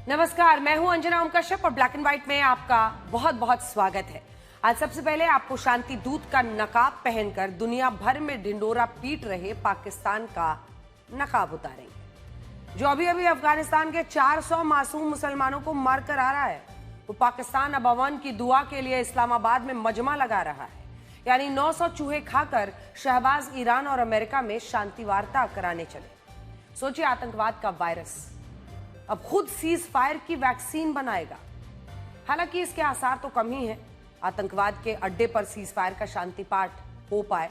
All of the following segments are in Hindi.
नमस्कार, मैं हूं अंजना ओम कश्यप और ब्लैक एंड व्हाइट में आपका बहुत बहुत स्वागत है। आज सबसे पहले आपको शांति दूत का नकाब पहनकर दुनिया भर में ढिंडोरा पीट रहे पाकिस्तान का नकाब उतारेंगे। जो अभी अभी अफगानिस्तान के 400 मासूम मुसलमानों को मारकर आ रहा है, वो पाकिस्तान अब अमन की दुआ के लिए इस्लामाबाद में मजमा लगा रहा है। यानी 900 चूहे खाकर शहबाज ईरान और अमेरिका में शांति वार्ता कराने चले। सोचिए, आतंकवाद का वायरस अब खुद सीज फायर की वैक्सीन बनाएगा। हालांकि इसके आसार तो कम ही हैं। आतंकवाद के अड्डे पर सीज फायर का शांति पाठ हो पाए,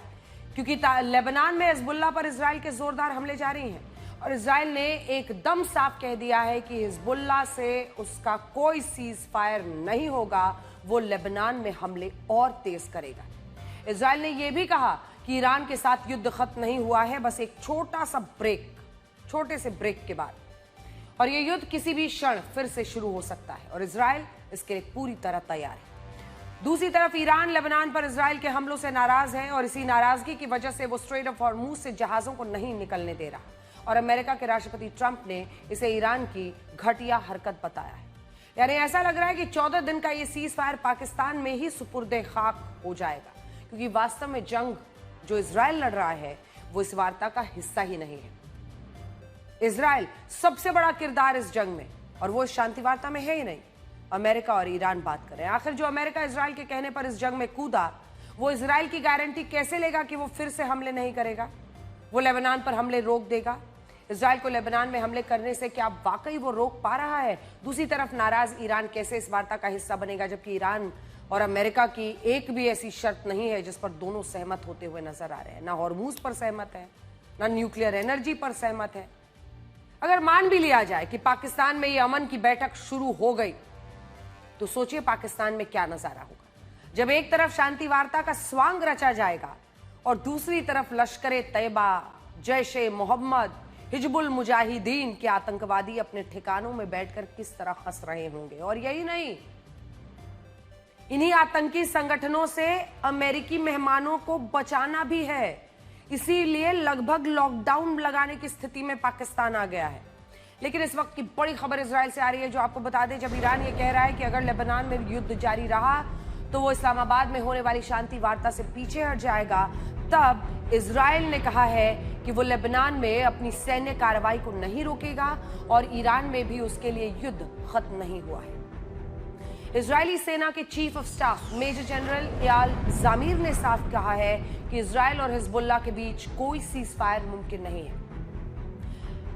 क्योंकि लेबनान में हिजबुल्लाह पर इजराइल के जोरदार हमले जारी हैं और इजराइल ने एकदम साफ कह दिया है कि हिजबुल्लाह से उसका कोई सीज फायर नहीं होगा, वो लेबनान में हमले और तेज करेगा। इजराइल ने यह भी कहा कि ईरान के साथ युद्ध खत्म नहीं हुआ है, बस एक छोटे से ब्रेक के बाद, और ये युद्ध किसी भी क्षण फिर से शुरू हो सकता है और इजराइल इसके लिए पूरी तरह तैयार है। दूसरी तरफ ईरान लेबनान पर इजराइल के हमलों से नाराज है और इसी नाराजगी की वजह से वो स्ट्रेट ऑफ हॉर्मुज से जहाजों को नहीं निकलने दे रहा और अमेरिका के राष्ट्रपति ट्रंप ने इसे ईरान की घटिया हरकत बताया है। यानी ऐसा लग रहा है कि 14 दिन का ये सीज फायर पाकिस्तान में ही सुपुर्दे खाक हो जाएगा, क्योंकि वास्तव में जंग जो इजराइल लड़ रहा है वो इस वार्ता का हिस्सा ही नहीं है। इजराइल सबसे बड़ा किरदार इस जंग में, और वो इस शांति वार्ता में है ही नहीं। अमेरिका और ईरान बात करें। आखिर जो अमेरिका इजराइल के कहने पर इस जंग में कूदा, वो इजराइल की गारंटी कैसे लेगा कि वो फिर से हमले नहीं करेगा, वो लेबनान पर हमले रोक देगा? इजराइल को लेबनान में हमले करने से क्या वाकई वो रोक पा रहा है? दूसरी तरफ नाराज ईरान कैसे इस वार्ता का हिस्सा बनेगा, जबकि ईरान और अमेरिका की एक भी ऐसी शर्त नहीं है जिस पर दोनों सहमत होते हुए नजर आ रहे हैं। ना हॉर्मुज पर सहमत है, ना न्यूक्लियर एनर्जी पर सहमत है। अगर मान भी लिया जाए कि पाकिस्तान में ये अमन की बैठक शुरू हो गई, तो सोचिए पाकिस्तान में क्या नजारा होगा जब एक तरफ शांति वार्ता का स्वांग रचा जाएगा और दूसरी तरफ लश्कर तैयबा, जैश ए मोहम्मद, हिजबुल मुजाहिदीन के आतंकवादी अपने ठिकानों में बैठकर किस तरह हंस रहे होंगे। और यही नहीं, इन्हीं आतंकी संगठनों से अमेरिकी मेहमानों को बचाना भी है। इसीलिए लगभग लॉकडाउन लगाने की स्थिति में पाकिस्तान आ गया है। लेकिन इस वक्त की बड़ी खबर इजराइल से आ रही है, जो आपको बता दें। जब ईरान ये कह रहा है कि अगर लेबनान में युद्ध जारी रहा तो वो इस्लामाबाद में होने वाली शांति वार्ता से पीछे हट जाएगा, तब इजराइल ने कहा है कि वो लेबनान में अपनी सैन्य कार्रवाई को नहीं रोकेगा और ईरान में भी उसके लिए युद्ध खत्म नहीं हुआ है। इजरायली सेना के chief of staff major general Eyal Zamir ने साफ कहा है कि इजराइल और हिजबुल्लाह के बीच कोई सीज फायर मुमकिन नहीं है।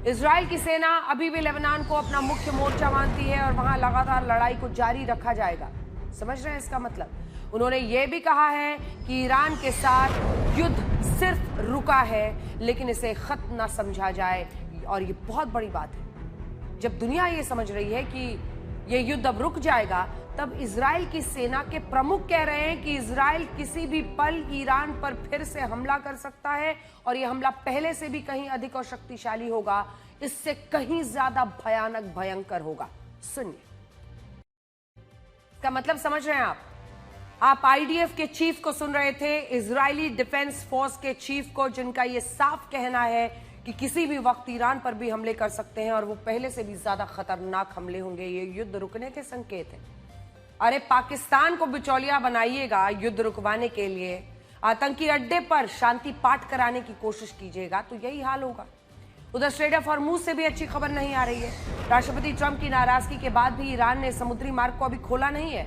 इजराइल की सेना अभी भी लेबनान को अपना मुख्य मोर्चा मानती है और वहां लगातार लड़ाई को जारी रखा जाएगा। समझ रहे हैं इसका मतलब? उन्होंने ये भी कहा है कि ईरान के साथ युद्ध सिर्फ रुका है, लेकिन इसे खत्म ना समझा जाए। और ये बहुत बड़ी बात है। जब दुनिया ये समझ रही है कि ये युद्ध अब रुक जाएगा, तब इजराइल की सेना के प्रमुख कह रहे हैं कि इजराइल किसी भी पल ईरान पर फिर से हमला कर सकता है और यह हमला पहले से भी कहीं अधिक और शक्तिशाली होगा, इससे कहीं ज्यादा भयानक, भयंकर होगा। सुनिए, इसका मतलब समझ रहे हैं आप आईडीएफ के चीफ को सुन रहे थे, इजरायली डिफेंस फोर्स के चीफ को, जिनका यह साफ कहना है कि किसी भी वक्त ईरान पर भी हमले कर सकते हैं और वो पहले से भी ज्यादा खतरनाक हमले होंगे। ये युद्ध रुकने के संकेत हैं। अरे पाकिस्तान को बिचौलिया बनाइएगा युद्ध रुकवाने के लिए, आतंकी अड्डे पर शांति पाठ कराने की कोशिश कीजिएगा, तो यही हाल होगा। उधर स्ट्रेट ऑफ हॉर्मुज से भी अच्छी खबर नहीं आ रही है। राष्ट्रपति ट्रंप की नाराजगी के बाद भी ईरान ने समुद्री मार्ग को अभी खोला नहीं है,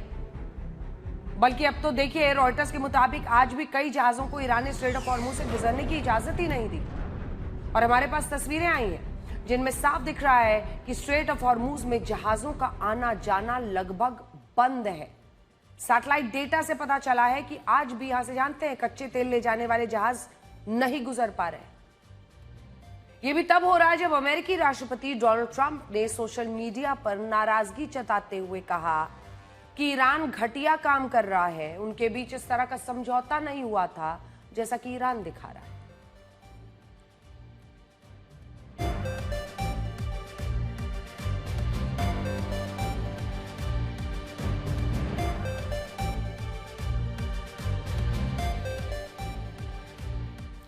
बल्कि अब तो देखिए, रॉयटर्स के मुताबिक आज भी कई जहाजों को ईरान ने स्ट्रेट ऑफ हॉर्मुज से गुजरने की इजाजत ही नहीं दी। और हमारे पास तस्वीरें आई हैं जिनमें साफ दिख रहा है कि स्ट्रेट ऑफ हॉर्मुज में जहाजों का आना जाना लगभग बंद है। सैटेलाइट डेटा से पता चला है कि आज भी यहां से, जानते हैं, कच्चे तेल ले जाने वाले जहाज नहीं गुजर पा रहे। यह भी तब हो रहा है जब अमेरिकी राष्ट्रपति डोनाल्ड ट्रंप ने सोशल मीडिया पर नाराजगी जताते हुए कहा कि ईरान घटिया काम कर रहा है। उनके बीच इस तरह का समझौता नहीं हुआ था जैसा कि ईरान दिखा रहा है।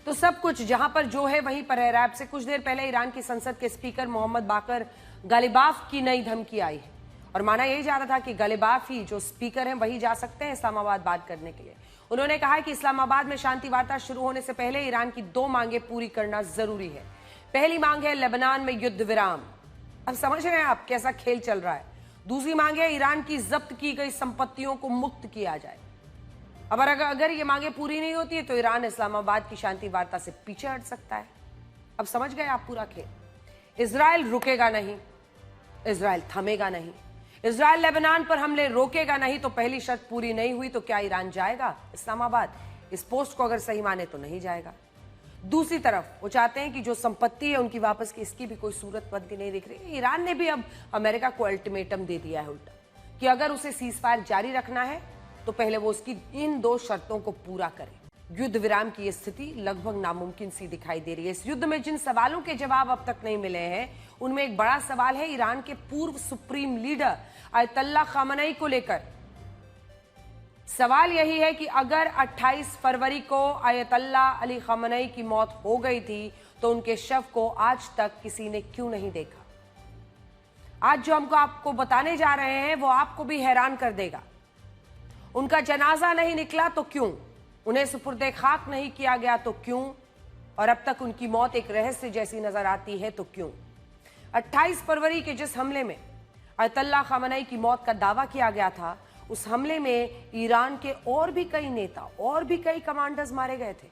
तो सब कुछ जहां पर जो है वहीं पर है। रैप से कुछ देर पहले ईरान की संसद के स्पीकर मोहम्मद बाकर गालिबाफ की नई धमकी आई है और माना यही जा रहा था कि गालिबाफ ही जो स्पीकर हैं वही जा सकते हैं इस्लामाबाद बात करने के लिए। उन्होंने कहा कि इस्लामाबाद में शांति वार्ता शुरू होने से पहले ईरान की 2 मांगे पूरी करना जरूरी है। पहली मांग है लेबनान में युद्ध विराम। अब समझ रहे हैं आप कैसा खेल चल रहा है। दूसरी मांग है ईरान की जब्त की गई संपत्तियों को मुक्त किया जाए। अब अगर ये मांगे पूरी नहीं होती है तो ईरान इस्लामाबाद की शांति वार्ता से पीछे हट सकता है। अब समझ गए आप पूरा खेल। इजराइल रुकेगा नहीं, इजराइल थमेगा नहीं, इजराइल लेबनान पर हमले रोकेगा नहीं। तो पहली शर्त पूरी नहीं हुई तो क्या ईरान जाएगा इस्लामाबाद? इस पोस्ट को अगर सही माने तो नहीं जाएगा। दूसरी तरफ वो चाहते हैं कि जो संपत्ति है उनकी वापस की, इसकी भी कोई सूरत बनती नहीं दिख रही। ईरान ने भी अब अमेरिका को अल्टीमेटम दे दिया है उल्टा कि अगर उसे सीजफायर जारी रखना है तो पहले वो उसकी इन 2 शर्तों को पूरा करे। युद्ध विराम की स्थिति लगभग नामुमकिन सी दिखाई दे रही है। इस युद्ध में जिन सवालों के जवाब अब तक नहीं मिले हैं उनमें एक बड़ा सवाल है ईरान के पूर्व सुप्रीम लीडर अयतुल्ला खामेनी को लेकर। सवाल यही है कि अगर 28 फरवरी को अयतुल्ला अली खामेनी की मौत हो गई थी तो उनके शव को आज तक किसी ने क्यों नहीं देखा? आज जो हमको आपको बताने जा रहे हैं वो आपको भी हैरान कर देगा। उनका जनाजा नहीं निकला तो क्यों? उन्हें सुपुर्दे खाक नहीं किया गया तो क्यों? और अब तक उनकी मौत एक रहस्य जैसी नजर आती है तो क्यों? 28 फरवरी के जिस हमले में अयतुल्ला खामेनी की मौत का दावा किया गया था, उस हमले में ईरान के और भी कई नेता और भी कई कमांडर्स मारे गए थे।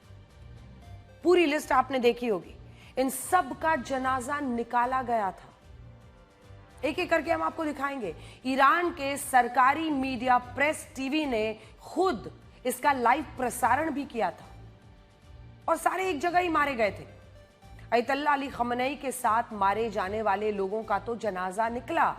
पूरी लिस्ट आपने देखी होगी। इन सब का जनाजा निकाला गया था। एक एक करके हम आपको दिखाएंगे। ईरान के सरकारी मीडिया प्रेस टीवी ने खुद इसका लाइव प्रसारण भी किया था और सारे एक जगह ही मारे गए थे। अयतुल्ला अली खामेनी के साथ मारे जाने वाले लोगों का तो जनाजा निकला,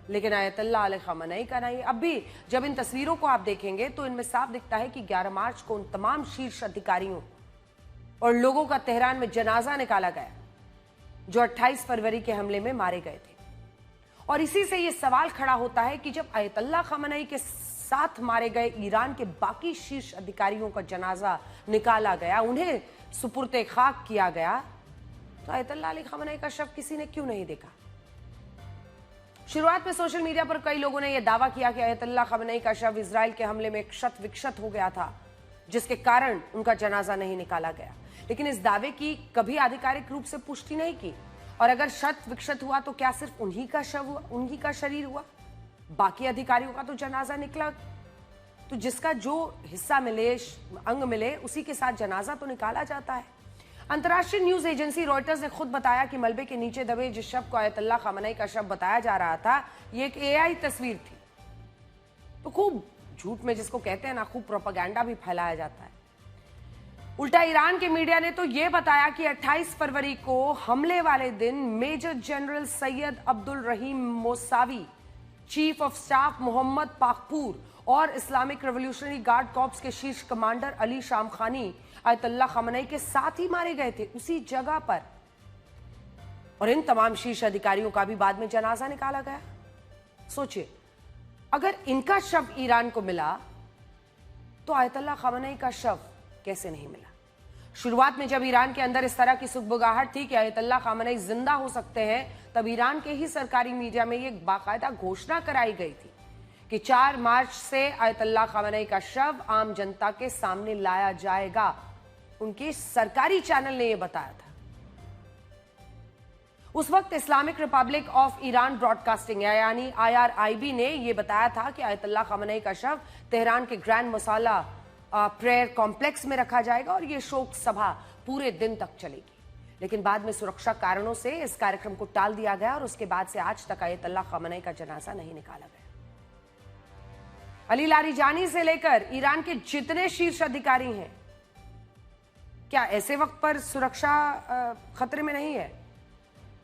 लेकिन अयतुल्ला अली खामेनी का नहीं। अब भी जब इन तस्वीरों को आप देखेंगे तो इनमें साफ दिखता है कि 11 मार्च को उन तमाम शीर्ष अधिकारियों और लोगों का तेहरान में जनाजा निकाला गया जो 28 फरवरी के हमले में मारे गए थे। और इसी से यह सवाल खड़ा होता है कि जब अयतुल्ला खामेनी के साथ मारे गए ईरान के बाकी शीर्ष अधिकारियों का जनाजा निकाला गया, उन्हें सुपुर्दे खाक किया गया, तो अयतुल्ला अली खामेनी का शव किसी ने क्यों नहीं देखा? शुरुआत में सोशल मीडिया पर कई लोगों ने यह दावा किया कि अयतुल्ला खामेनी का शव इजराइल के हमले में क्षत विक्षत हो गया था, जिसके कारण उनका जनाजा नहीं निकाला गया। लेकिन इस दावे की कभी आधिकारिक रूप से पुष्टि नहीं की। और अगर क्षत विक्षत हुआ तो क्या सिर्फ उन्हीं का शव हुआ, उन्हीं का शरीर हुआ? बाकी अधिकारियों का तो जनाजा निकला। तो जिसका जो हिस्सा मिले, अंग मिले, उसी के साथ जनाजा तो निकाला जाता है। अंतर्राष्ट्रीय न्यूज एजेंसी रॉयटर्स ने खुद बताया कि मलबे के नीचे दबे जिस शव को अयतुल्ला खामेनी का शव बताया जा रहा था, ये एक AI तस्वीर थी। तो खूब झूठ में जिसको कहते हैं ना, खूब प्रोपेगेंडा भी फैलाया जाता है। उल्टा ईरान के मीडिया ने तो यह बताया कि 28 फरवरी को हमले वाले दिन major general Sayyed Abdul Rahim Mousavi, chief of staff Mohammad Pakpour और इस्लामिक रेवोल्यूशनरी गार्ड कॉर्प्स के शीर्ष commander Ali Shamkhani Ayatollah Khamenei के साथ ही मारे गए थे, उसी जगह पर। और इन तमाम शीर्ष अधिकारियों का भी बाद में जनाजा निकाला गया। सोचिए, अगर इनका शव ईरान को मिला तो अयतुल्ला खामेनी का शव कैसे नहीं मिला? शुरुआत में जब ईरान के अंदर इस तरह की सुगबुगाहट थी कि अयतुल्ला खामेनी जिंदा हो सकते हैं, तब ईरान के ही सरकारी मीडिया में एक बाकायदा घोषणा कराई गई थी कि 4 मार्च से अयतुल्ला खामेनी का शव आम जनता के सामने लाया जाएगा। उनके सरकारी चैनल ने यह बताया था। उस वक्त Islamic Republic of Iran broadcasting यानी IRIB ने यह बताया था कि अयतुल्ला खामेनी का शव तेहरान के ग्रैंड मसाला प्रेयर कॉम्प्लेक्स में रखा जाएगा और यह शोक सभा पूरे दिन तक चलेगी। लेकिन बाद में सुरक्षा कारणों से इस कार्यक्रम को टाल दिया गया और उसके बाद से आज तक अयतुल्ला खामेनी का जनाजा नहीं निकाला गया। अली लारिजानी से लेकर ईरान के जितने शीर्ष अधिकारी हैं, क्या ऐसे वक्त पर सुरक्षा खतरे में नहीं है?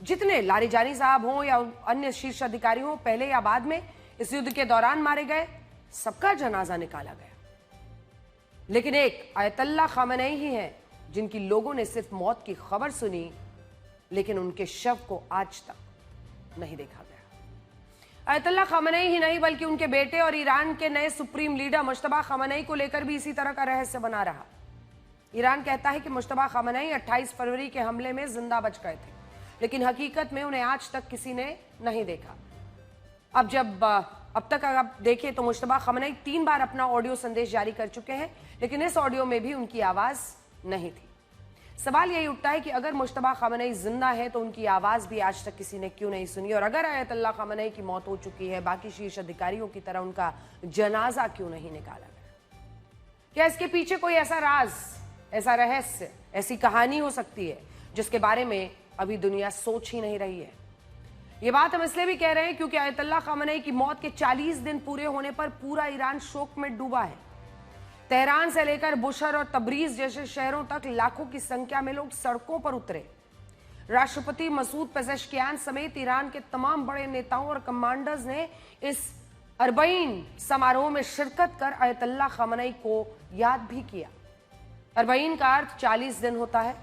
जितने लारिजानी साहब हों या अन्य शीर्ष अधिकारी हों, पहले या बाद में इस युद्ध के दौरान मारे गए, सबका जनाजा निकाला गया। लेकिन एक अयतुल्ला खामेनी ही हैं जिनकी लोगों ने सिर्फ मौत की खबर सुनी, लेकिन उनके शव को आज तक नहीं देखा गया। अयतुल्ला खामेनी ही नहीं बल्कि उनके बेटे और ईरान के नए सुप्रीम लीडर मुश्तबा खामेनी को लेकर भी इसी तरह का रहस्य बना रहा। ईरान कहता है कि मुश्तबा खामनेई 28 फरवरी के हमले में जिंदा बच गए थे, लेकिन हकीकत में उन्हें आज तक किसी ने नहीं देखा। अब तक अगर आप देखें तो मुश्तबा खामनेई 3 बार अपना ऑडियो संदेश जारी कर चुके हैं, लेकिन इस ऑडियो में भी उनकी आवाज नहीं थी। सवाल यही उठता है कि अगर मुश्तबा खामनेई जिंदा है तो उनकी आवाज भी आज तक किसी ने क्यों नहीं सुनी, और अगर आयतुल्लाह खामनेई की मौत हो चुकी है, बाकी शीर्ष अधिकारियों की तरह उनका जनाजा क्यों नहीं निकाला गया? क्या इसके पीछे कोई ऐसा राज, ऐसा रहस्य, ऐसी कहानी हो सकती है जिसके बारे में अभी दुनिया सोच ही नहीं रही है? ये बात हम इसलिए भी कह रहे हैं क्योंकि आयतुल्लाह खामनेई की मौत के 40 दिन पूरे होने पर पूरा ईरान शोक में डूबा है। तेहरान से लेकर बुशर और तबरीज जैसे शहरों तक लाखों की संख्या में लोग सड़कों पर उतरे। राष्ट्रपति मसूद पेजेश्कियान समेत ईरान के तमाम बड़े नेताओं और कमांडर्स ने इस अरबईन समारोह में शिरकत कर आयतुल्लाह खामनेई को याद भी किया। अरबईन का अर्थ 40 दिन होता है,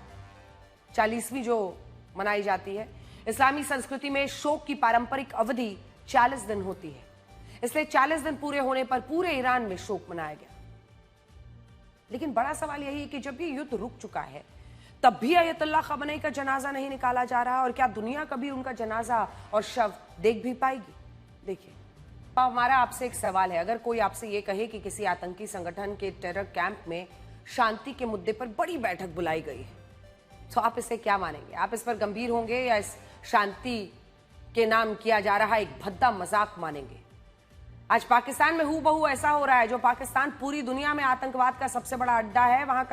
40वीं जो मनाई जाती है। इस्लामी संस्कृति में शोक की पारंपरिक अवधि 40 दिन होती है, इसलिए 40 दिन पूरे होने पर पूरे ईरान में शोक मनाया गया। लेकिन बड़ा सवाल यही है कि जब ये युद्ध रुक चुका है तब भी आयतुल्लाह खामनेई का जनाजा नहीं निकाला जा रहा, और क्या दुनिया कभी उनका जनाजा और शव देख भी पाएगी? देखिए, हमारा आपसे एक सवाल है, अगर कोई आपसे ये कहे कि किसी आतंकी संगठन के टेरर कैंप में शांति के मुद्दे पर बड़ी बैठक बुलाई गई है, तो आप इसे क्या मानेंगे? आप इस पर गंभीर होंगे या इस शांति के नाम किया जा रहा एक भद्दा मजाक मानेंगे? आज पाकिस्तान में हूबहू ऐसा हो रहा है। जो पाकिस्तान पूरी दुनिया में आतंकवाद का सबसे बड़ा अड्डा है, वहां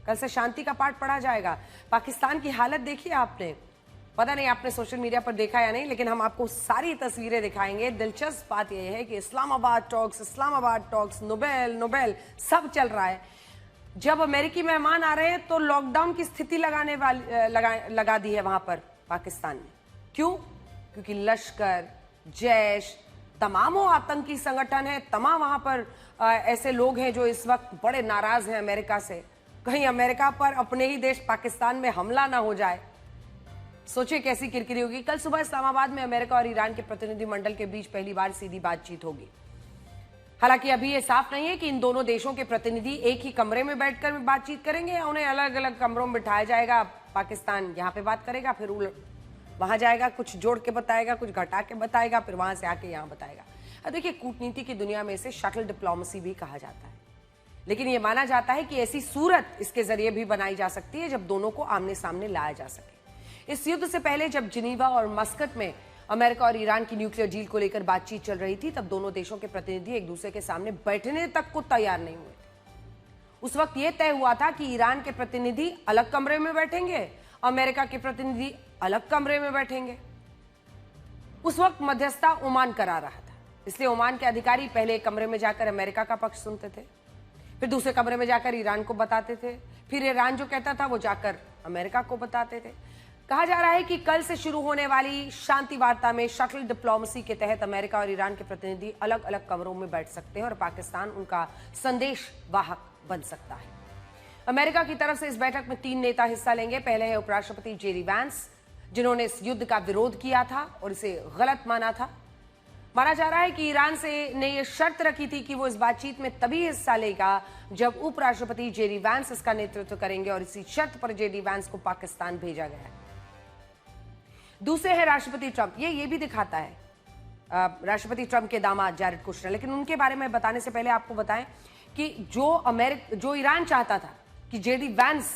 कल से शांति का पाठ पढ़ा जाएगा। पाकिस्तान की हालत देखिए आपने, पता नहीं आपने सोशल मीडिया पर देखा या नहीं, लेकिन हम आपको सारी तस्वीरें दिखाएंगे। दिलचस्प बात यह है कि इस्लामाबाद टॉक्स, नोबेल सब चल रहा है। जब अमेरिकी मेहमान आ रहे हैं तो लॉकडाउन की स्थिति लगा दी है वहां पर पाकिस्तान ने। क्यों? क्योंकि लश्कर, जैश, तमाम आतंकी संगठन है, तमाम वहां पर ऐसे लोग हैं जो इस वक्त बड़े नाराज हैं अमेरिका से। कहीं अमेरिका पर अपने ही देश पाकिस्तान में हमला ना हो जाए। सोचिए कैसी किरकिरी होगी। कल सुबह इस्लामाबाद में अमेरिका और ईरान के प्रतिनिधिमंडल के बीच पहली बार सीधी बातचीत होगी। हालांकि अभी ये साफ नहीं है कि इन दोनों देशों के प्रतिनिधि एक ही कमरे में बैठकर बातचीत करेंगे या उन्हें अलग अलग कमरों में बिठाया जाएगा। पाकिस्तान यहाँ पे बात करेगा, फिर वहां जाएगा, कुछ जोड़ के बताएगा, कुछ घटा के बताएगा, फिर वहां से आके यहाँ बताएगा। अब देखिए, कूटनीति की दुनिया में इसे शटल डिप्लोमेसी भी कहा जाता है, लेकिन ये माना जाता है कि ऐसी सूरत इसके जरिए भी बनाई जा सकती है जब दोनों को आमने सामने लाया जा सके। इस युद्ध से पहले जब जिनीवा और मस्कट में अमेरिका और ईरान की न्यूक्लियर डील को लेकर बातचीत चल रही थी, तब दोनों देशों के प्रतिनिधि एक दूसरे के सामने बैठने तक को तैयार नहीं हुए थे। उस वक्त यह तय हुआ था कि ईरान के प्रतिनिधि अलग कमरे में बैठेंगे, अमेरिका के प्रतिनिधि अलग कमरे में बैठेंगे। उस वक्त मध्यस्थता ओमान करा रहा था, इसलिए ओमान के अधिकारी पहले एक कमरे में जाकर अमेरिका का पक्ष सुनते थे, फिर दूसरे कमरे में जाकर ईरान को बताते थे, फिर ईरान जो कहता था वो जाकर अमेरिका को बताते थे। कहा जा रहा है कि कल से शुरू होने वाली शांति वार्ता में शटल डिप्लोमेसी के तहत अमेरिका और ईरान के प्रतिनिधि अलग अलग कमरों में बैठ सकते हैं और पाकिस्तान उनका संदेश वाहक बन सकता है। अमेरिका की तरफ से इस बैठक में 3 नेता हिस्सा लेंगे। पहले है उपराष्ट्रपति जेडी वैंस, जिन्होंने इस युद्ध का विरोध किया था और इसे गलत माना था। माना जा रहा है कि ईरान ने यह शर्त रखी थी कि वो इस बातचीत में तभी हिस्सा लेगा जब उपराष्ट्रपति जेडी वैंस इसका नेतृत्व करेंगे, और इसी शर्त पर जेडी वैंस को पाकिस्तान भेजा गया है। दूसरे है राष्ट्रपति ट्रंप। ये भी दिखाता है राष्ट्रपति ट्रंप के दामाद जैरेड कुशनर। लेकिन उनके बारे में बताने से पहले आपको बताएं कि जो ईरान चाहता था कि जेडी वैंस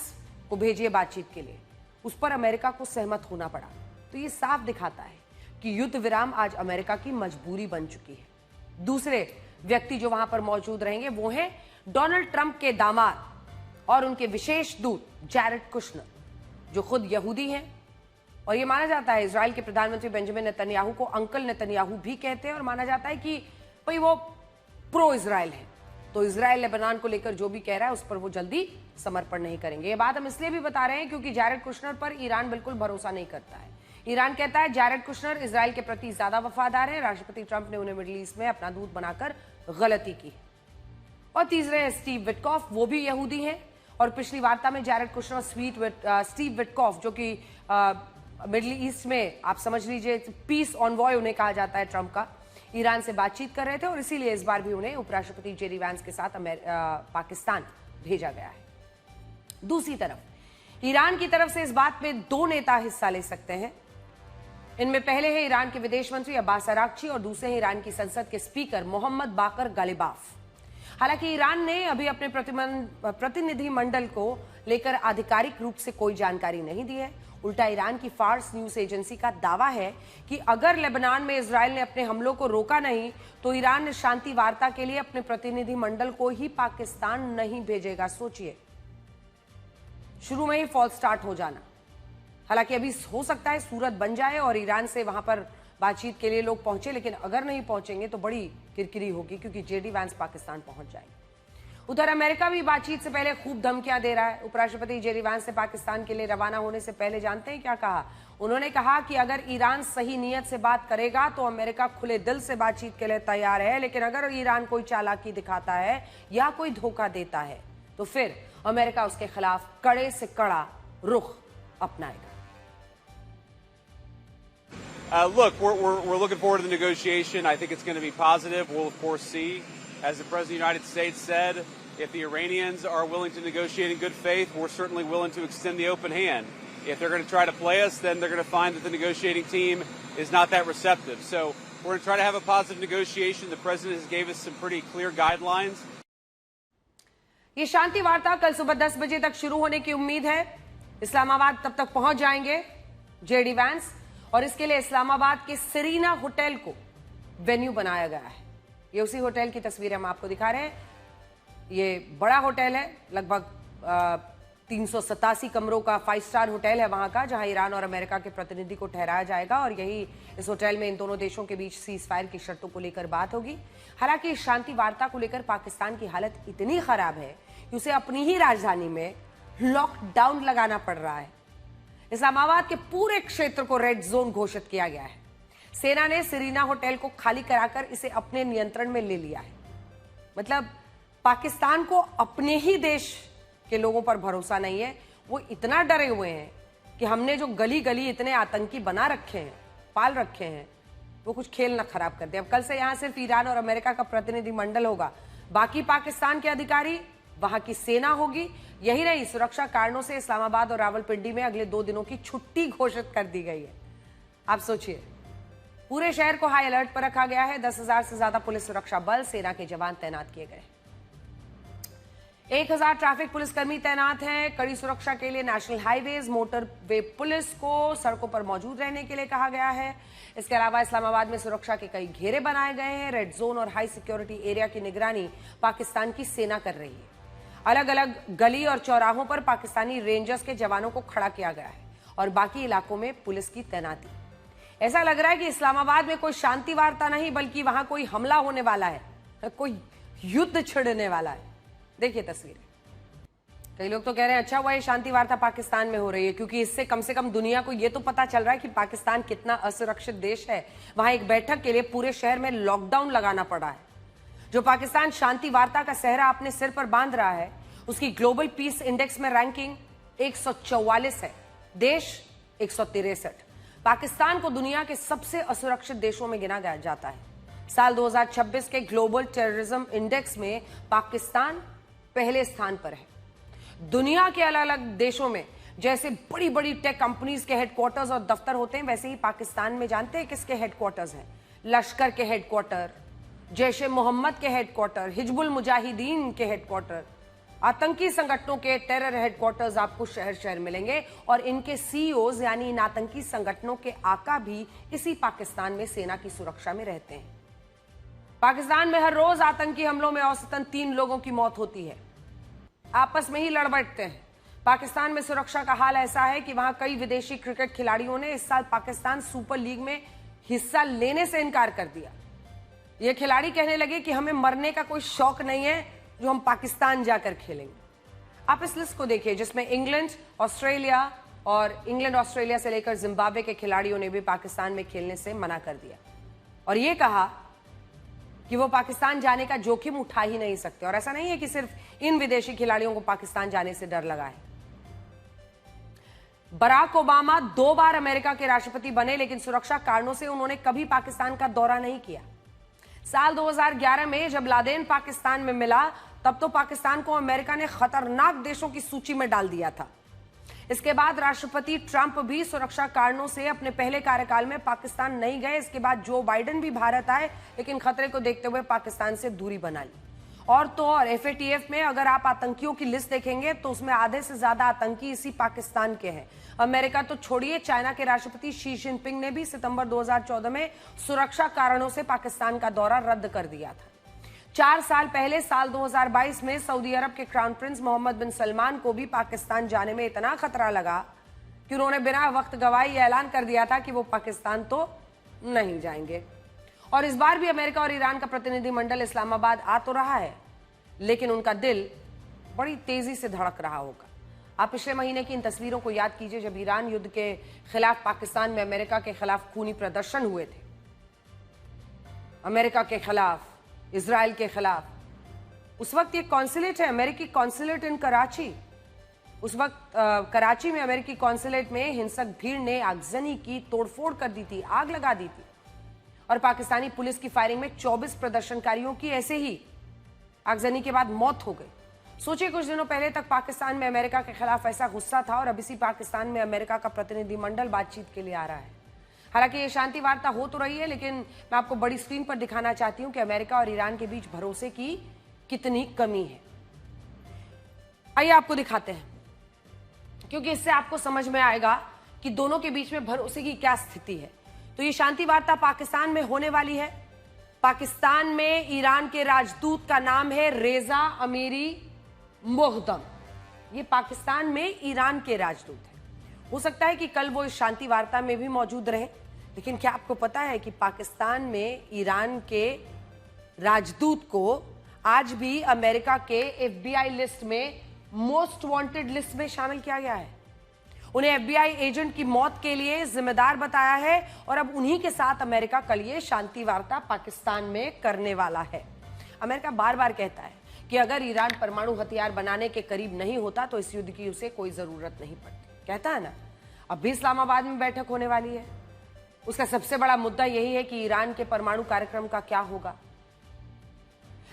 को भेजिए बातचीत के लिए, उस पर अमेरिका को सहमत होना पड़ा। तो ये साफ दिखाता है कि युद्ध विराम आज अमेरिका की मजबूरी बन चुकी है। दूसरे व्यक्ति जो वहां पर मौजूद रहेंगे वो हैं डोनाल्ड ट्रंप के दामाद और उनके विशेष दूत जैरेड कुशनर, जो खुद यहूदी हैं, और ये माना जाता है इजराइल के प्रधानमंत्री बेंजामिन नेतन्याहू को अंकल नेतन्याहू भी कहते हैं, और माना जाता है कि भाई वो प्रो इजराइल है, तो इजराइल लेबनान को लेकर जो भी कह रहा है उस पर वो जल्दी समर्पण नहीं करेंगे। ये बात हम इसलिए भी बता रहे हैं क्योंकि जैरेड कुशनर पर ईरान बिल्कुल भरोसा नहीं करता है। ईरान कहता है जैरेड कुशनर इजराइल के प्रति ज्यादा वफादार है, राष्ट्रपति ट्रंप ने उन्हें मिडिल ईस्ट में अपना दूत बनाकर गलती की। और तीसरे है स्टीव विटकॉफ, वो भी यहूदी हैं, और पिछली वार्ता में जैरेड कुशनर और स्टीव विटकॉफ, जो कि मिडिल ईस्ट में आप समझ लीजिए पीस ऑनवॉय उन्हें कहा जाता है ट्रंप का, ईरान से बातचीत कर रहे थे, और इसीलिए इस बार भी उन्हें उपराष्ट्रपति जेडी वैंस के साथ पाकिस्तान भेजा गया है। दूसरी तरफ ईरान की तरफ से इस बात में दो नेता हिस्सा ले सकते हैं। इनमें पहले है ईरान के विदेश मंत्री अब्बास अराक्ची और दूसरे हैं ईरान की संसद के स्पीकर मोहम्मद बाकर गालिबाफ। हालांकि ईरान ने अभी अपने प्रतिनिधिमंडल को लेकर आधिकारिक रूप से कोई जानकारी नहीं दी है। उल्टा ईरान की फार्स न्यूज एजेंसी का दावा है कि अगर लेबनान में इजराइल ने अपने हमलों को रोका नहीं तो ईरान शांति वार्ता के लिए अपने प्रतिनिधिमंडल को ही पाकिस्तान नहीं भेजेगा। सोचिए, शुरू में ही फॉल्स स्टार्ट हो जाना। हालांकि अभी हो सकता है सूरत बन जाए और ईरान से वहां पर बातचीत के लिए लोग पहुंचे, लेकिन अगर नहीं पहुंचेंगे तो बड़ी किरकिरी होगी क्योंकि जेडी वैंस पाकिस्तान पहुंच जाएंगे। उधर अमेरिका भी बातचीत से पहले खूब धमकियां दे रहा है। उपराष्ट्रपति जेडी वैंस ने पाकिस्तान के लिए रवाना होने से पहले जानते हैं क्या कहा? उन्होंने कहा कि अगर ईरान सही नीयत से बात करेगा तो अमेरिका खुले दिल से बातचीत के लिए तैयार है, लेकिन अगर ईरान कोई चालाकी दिखाता है या कोई धोखा देता है तो फिर अमेरिका उसके खिलाफ कड़े से कड़ा रुख अपनाएगा। Look, we're looking forward to the negotiation. I think it's going to be positive. We'll, of course, see. As the President of the United States said, if the Iranians are willing to negotiate in good faith, we're certainly willing to extend the open hand. If they're going to try to play us, then they're going to find that the negotiating team is not that receptive. So we're going to try to have a positive negotiation. The President has gave us some pretty clear guidelines. ये शांति वार्ता कल सुबह 10 बजे तक शुरू होने की उम्मीद है। इस्लामाबाद तब तक पहुंच जाएंगे जेडी वैंस और इसके लिए इस्लामाबाद के सेरीना होटल को वेन्यू बनाया गया है। ये उसी होटल की तस्वीरें हम आपको दिखा रहे हैं। ये बड़ा होटल है, लगभग 387 कमरों का 5 स्टार होटल है वहां का, जहां ईरान और अमेरिका के प्रतिनिधि को ठहराया जाएगा और यही इस होटल में इन दोनों देशों के बीच सीज फायर की शर्तों को लेकर बात होगी। हालांकि इस शांति वार्ता को लेकर पाकिस्तान की हालत इतनी खराब है कि उसे अपनी ही राजधानी में लॉकडाउन लगाना पड़ रहा है। इस्लामाबाद के पूरे क्षेत्र को रेड जोन घोषित किया गया है। सेना ने सेरीना होटल को खाली कराकर इसे अपने नियंत्रण में ले लिया है। मतलब पाकिस्तान को अपने ही देश के लोगों पर भरोसा नहीं है। वो इतना डरे हुए हैं कि हमने जो गली गली इतने आतंकी बना रखे हैं, पाल रखे हैं, वो कुछ खेल ना खराब कर दे। अब कल से यहां सिर्फ ईरान और अमेरिका का प्रतिनिधिमंडल होगा, बाकी पाकिस्तान के अधिकारी, वहां की सेना होगी। यही नहीं, सुरक्षा कारणों से इस्लामाबाद और रावलपिंडी में अगले 2 दिनों की छुट्टी घोषित कर दी गई है। आप सोचिए, पूरे शहर को हाई अलर्ट पर रखा गया है। 10,000 से ज्यादा पुलिस सुरक्षा बल, सेना के जवान तैनात किए गए। 1000 ट्रैफिक पुलिसकर्मी तैनात हैं। कड़ी सुरक्षा के लिए नेशनल हाईवेज, मोटरवे पुलिस को सड़कों पर मौजूद रहने के लिए कहा गया है। इसके अलावा इस्लामाबाद में सुरक्षा के कई घेरे बनाए गए हैं। रेड जोन और हाई सिक्योरिटी एरिया की निगरानी पाकिस्तान की सेना कर रही है। अलग अलग गली और चौराहों पर पाकिस्तानी रेंजर्स के जवानों को खड़ा किया गया है और बाकी इलाकों में पुलिस की तैनाती। ऐसा लग रहा है कि इस्लामाबाद में कोई शांति वार्ता नहीं बल्कि वहां कोई हमला होने वाला है, कोई युद्ध छिड़ने वाला है। देखिए तस्वीरें। कई लोग तो कह रहे हैं अच्छा हुआ ये शांति वार्ता पाकिस्तान में हो रही है, क्योंकि इससे कम से कम दुनिया को ये तो पता चल रहा है कि पाकिस्तान कितना असुरक्षित देश है। वहां एक बैठक के लिए पूरे शहर में लॉकडाउन लगाना पड़ा है। जो पाकिस्तान शांति वार्ता का सेहरा अपने सिर पर बांध रहा है, उसकी ग्लोबल पीस इंडेक्स में रैंकिंग 144 है, देश 163। पाकिस्तान को दुनिया के सबसे असुरक्षित देशों में गिना जाता है। साल 2026 के ग्लोबल टेररिज्म इंडेक्स में पाकिस्तान पहले स्थान पर है। दुनिया के अलग अलग देशों में जैसे बड़ी बड़ी टेक कंपनीज के हेडक्वार्टर्स और दफ्तर होते हैं, वैसे ही पाकिस्तान में जानते हैं किसके हेडक्वार्टर्स हैं? लश्कर के हेडक्वार्टर, जैश ए मोहम्मद के हेडक्वार्टर, हिजबुल मुजाहिदीन के हेडक्वार्टर, आतंकी संगठनों के टेरर हेडक्वार्टर्स आपको शहर शहर मिलेंगे और इनके सीईओज यानी इन आतंकी संगठनों के आका भी इसी पाकिस्तान में सेना की सुरक्षा में रहते हैं। पाकिस्तान में हर रोज आतंकी हमलों में औसतन 3 लोगों की मौत होती है। आपस में ही लड़ बैठते हैं। पाकिस्तान में सुरक्षा का हाल ऐसा है कि वहां कई विदेशी क्रिकेट खिलाड़ियों ने इस साल पाकिस्तान सुपर लीग में हिस्सा लेने से इनकार कर दिया। ये खिलाड़ी कहने लगे कि हमें मरने का कोई शौक नहीं है जो हम पाकिस्तान जाकर खेलेंगे। आप इस लिस्ट को देखिए जिसमें इंग्लैंड, ऑस्ट्रेलिया से लेकर जिम्बाब्वे के खिलाड़ियों ने भी पाकिस्तान में खेलने से मना कर दिया और यह कहा कि वो पाकिस्तान जाने का जोखिम उठा ही नहीं सकते। और ऐसा नहीं है कि सिर्फ इन विदेशी खिलाड़ियों को पाकिस्तान जाने से डर लगा है। बराक ओबामा 2 बार अमेरिका के राष्ट्रपति बने, लेकिन सुरक्षा कारणों से उन्होंने कभी पाकिस्तान का दौरा नहीं किया। साल 2011 में जब लादेन पाकिस्तान में मिला तब तो पाकिस्तान को अमेरिका ने खतरनाक देशों की सूची में डाल दिया था। इसके बाद राष्ट्रपति ट्रंप भी सुरक्षा कारणों से अपने पहले कार्यकाल में पाकिस्तान नहीं गए। इसके बाद जो बाइडेन भी भारत आए, लेकिन खतरे को देखते हुए पाकिस्तान से दूरी बना ली। और तो और FATF में अगर आप आतंकियों की लिस्ट देखेंगे तो उसमें आधे से ज्यादा आतंकी इसी पाकिस्तान के हैं। अमेरिका तो छोड़िए, चाइना के राष्ट्रपति शी जिनपिंग ने भी सितंबर 2014 में सुरक्षा कारणों से पाकिस्तान का दौरा रद्द कर दिया था। 4 साल पहले साल 2022 में सऊदी अरब के क्राउन प्रिंस मोहम्मद बिन सलमान को भी पाकिस्तान जाने में इतना खतरा लगा कि उन्होंने बिना वक्त गवाए ऐलान कर दिया था कि वो पाकिस्तान तो नहीं जाएंगे। और इस बार भी अमेरिका और ईरान का प्रतिनिधिमंडल इस्लामाबाद आ तो रहा है, लेकिन उनका दिल बड़ी तेजी से धड़क रहा होगा। आप पिछले महीने की इन तस्वीरों को याद कीजिए, जब ईरान युद्ध के खिलाफ पाकिस्तान में अमेरिका के खिलाफ खूनी प्रदर्शन हुए थे। अमेरिका के खिलाफ, इजराइल के खिलाफ। उस वक्त ये कॉन्सुलेट है, अमेरिकी कॉन्सुलेट इन कराची। उस वक्त कराची में अमेरिकी कॉन्सुलेट में हिंसक भीड़ ने आगजनी की, तोड़फोड़ कर दी थी, आग लगा दी थी। और पाकिस्तानी पुलिस की फायरिंग में 24 प्रदर्शनकारियों की ऐसे ही आगजनी के बाद मौत हो गई। सोचिए, कुछ दिनों पहले तक पाकिस्तान में अमेरिका के खिलाफ ऐसा गुस्सा था और अब इसी पाकिस्तान में अमेरिका का प्रतिनिधिमंडल बातचीत के लिए आ रहा है। हालांकि ये शांति वार्ता हो तो रही है, लेकिन मैं आपको बड़ी स्क्रीन पर दिखाना चाहती हूं कि अमेरिका और ईरान के बीच भरोसे की कितनी कमी है। आइए आपको दिखाते हैं, क्योंकि इससे आपको समझ में आएगा कि दोनों के बीच में भरोसे की क्या स्थिति है। तो ये शांति वार्ता पाकिस्तान में होने वाली है। पाकिस्तान में ईरान के राजदूत का नाम है रेजा अमीरी मोहदम। ये पाकिस्तान में ईरान के राजदूत हैं। हो सकता है कि कल वो इस शांति वार्ता में भी मौजूद रहे, लेकिन क्या आपको पता है कि पाकिस्तान में ईरान के राजदूत को आज भी अमेरिका के FBI लिस्ट में मोस्ट वांटेड लिस्ट में शामिल किया गया है। उन्हें FBI एजेंट की मौत के लिए जिम्मेदार बताया है और अब उन्हीं के साथ अमेरिका कल ये शांति वार्ता पाकिस्तान में करने वाला है। अमेरिका बार बार कहता है कि अगर ईरान परमाणु हथियार बनाने के करीब नहीं होता तो इस युद्ध की उसे कोई जरूरत नहीं पड़ती। कहता है ना। अब भी इस्लामाबाद में बैठक होने वाली है। उसका सबसे बड़ा मुद्दा यही है कि ईरान के परमाणु कार्यक्रम का क्या होगा।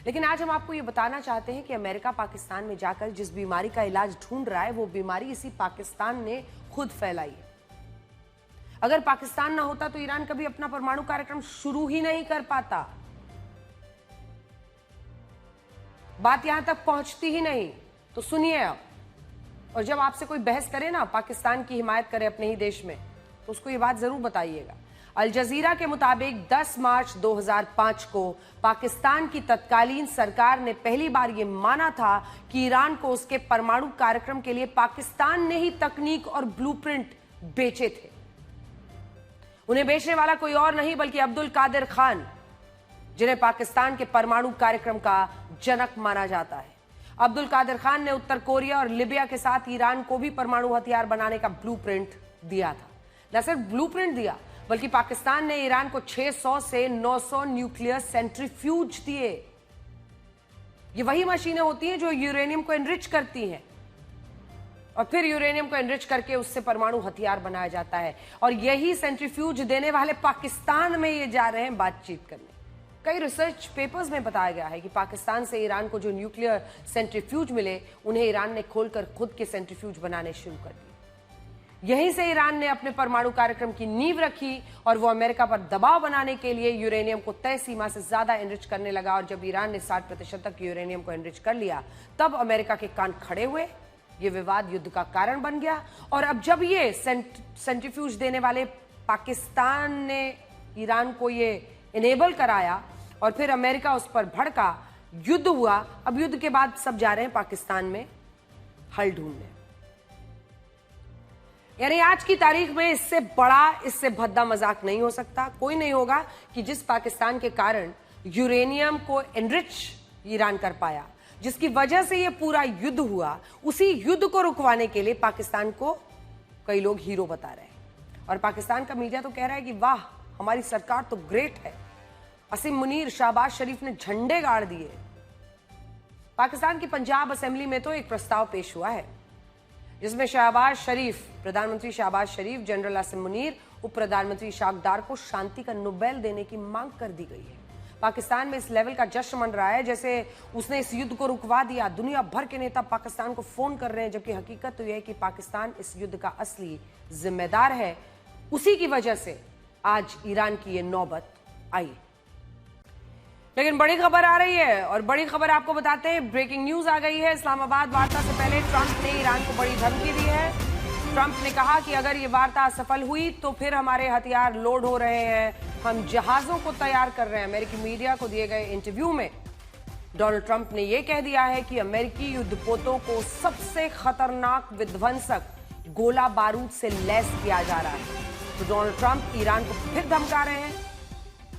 लेकिन आज हम आपको ये बताना चाहते हैं कि अमेरिका पाकिस्तान में जाकर जिस बीमारी का इलाज ढूंढ रहा है, वो बीमारी इसी पाकिस्तान ने खुद फैलाई है। अगर पाकिस्तान ना होता तो ईरान कभी अपना परमाणु कार्यक्रम शुरू ही नहीं कर पाता। बात यहां तक पहुंचती ही नहीं। तो सुनिए अब, और जब आपसे कोई बहस करे ना, पाकिस्तान की हिमायत करे अपने ही देश में, तो उसको ये बात जरूर बताइएगा। अल जजीरा के मुताबिक 10 मार्च 2005 को पाकिस्तान की तत्कालीन सरकार ने पहली बार यह माना था कि ईरान को उसके परमाणु कार्यक्रम के लिए पाकिस्तान ने ही तकनीक और ब्लूप्रिंट बेचे थे। उन्हें बेचने वाला कोई और नहीं बल्कि अब्दुल कादिर खान, जिन्हें पाकिस्तान के परमाणु कार्यक्रम का जनक माना जाता है। अब्दुल कादिर खान ने उत्तर कोरिया और लिबिया के साथ ईरान को भी परमाणु हथियार बनाने का ब्लूप्रिंट दिया था। न सिर्फ ब्लूप्रिंट दिया, बल्कि पाकिस्तान ने ईरान को 600 से 900 न्यूक्लियर सेंट्रीफ्यूज दिए। ये वही मशीनें होती हैं जो यूरेनियम को एनरिच करती हैं और फिर यूरेनियम को एनरिच करके उससे परमाणु हथियार बनाया जाता है। और यही सेंट्रीफ्यूज देने वाले पाकिस्तान में ये जा रहे हैं बातचीत करने। कई रिसर्च पेपर्स में बताया गया है कि पाकिस्तान से ईरान को जो न्यूक्लियर सेंट्रीफ्यूज मिले, उन्हें ईरान ने खोलकर खुद के सेंट्रीफ्यूज बनाने शुरू कर दिए। यहीं से ईरान ने अपने परमाणु कार्यक्रम की नींव रखी और वो अमेरिका पर दबाव बनाने के लिए यूरेनियम को तय सीमा से ज्यादा एनरिच करने लगा। और जब ईरान ने 60% तक यूरेनियम को एनरिच कर लिया, तब अमेरिका के कान खड़े हुए। ये विवाद युद्ध का कारण बन गया। और अब जब ये सेंट्रीफ्यूज देने वाले पाकिस्तान ने ईरान को ये इनेबल कराया और फिर अमेरिका उस पर भड़का, युद्ध हुआ। अब युद्ध के बाद सब जा रहे हैं पाकिस्तान में हल ढूंढने। यानी आज की तारीख में इससे बड़ा, इससे भद्दा मजाक नहीं हो सकता। कोई नहीं होगा कि जिस पाकिस्तान के कारण यूरेनियम को एनरिच ईरान कर पाया, जिसकी वजह से ये पूरा युद्ध हुआ, उसी युद्ध को रुकवाने के लिए पाकिस्तान को कई लोग हीरो बता रहे हैं। और पाकिस्तान का मीडिया तो कह रहा है कि वाह, हमारी सरकार तो ग्रेट है। असीम मुनीर, शहबाज शरीफ ने झंडे गाड़ दिए। पाकिस्तान की पंजाब असेंबली में तो एक प्रस्ताव पेश हुआ है जिसमें शहबाज शरीफ, प्रधानमंत्री शहबाज शरीफ, जनरल असीम मुनीर, उप प्रधानमंत्री इशाक डार को शांति का नोबेल देने की मांग कर दी गई है। पाकिस्तान में इस लेवल का जश्न मन रहा है जैसे उसने इस युद्ध को रुकवा दिया। दुनिया भर के नेता पाकिस्तान को फोन कर रहे हैं, जबकि हकीकत तो यह है कि पाकिस्तान इस युद्ध का असली जिम्मेदार है। उसी की वजह से आज ईरान की ये नौबत आई। लेकिन बड़ी खबर आ रही है और बड़ी खबर आपको बताते हैं। ब्रेकिंग न्यूज आ गई है। इस्लामाबाद वार्ता से पहले ट्रंप ने ईरान को बड़ी धमकी दी है। ट्रंप ने कहा कि अगर ये वार्ता असफल हुई तो फिर हमारे हथियार लोड हो रहे हैं, हम जहाजों को तैयार कर रहे हैं। अमेरिकी मीडिया को दिए गए इंटरव्यू में डोनाल्ड ट्रंप ने यह कह दिया है कि अमेरिकी युद्धपोतों को सबसे खतरनाक विध्वंसक गोला बारूद से लैस किया जा रहा है। तो डोनाल्ड ट्रंप ईरान को फिर धमका रहे हैं।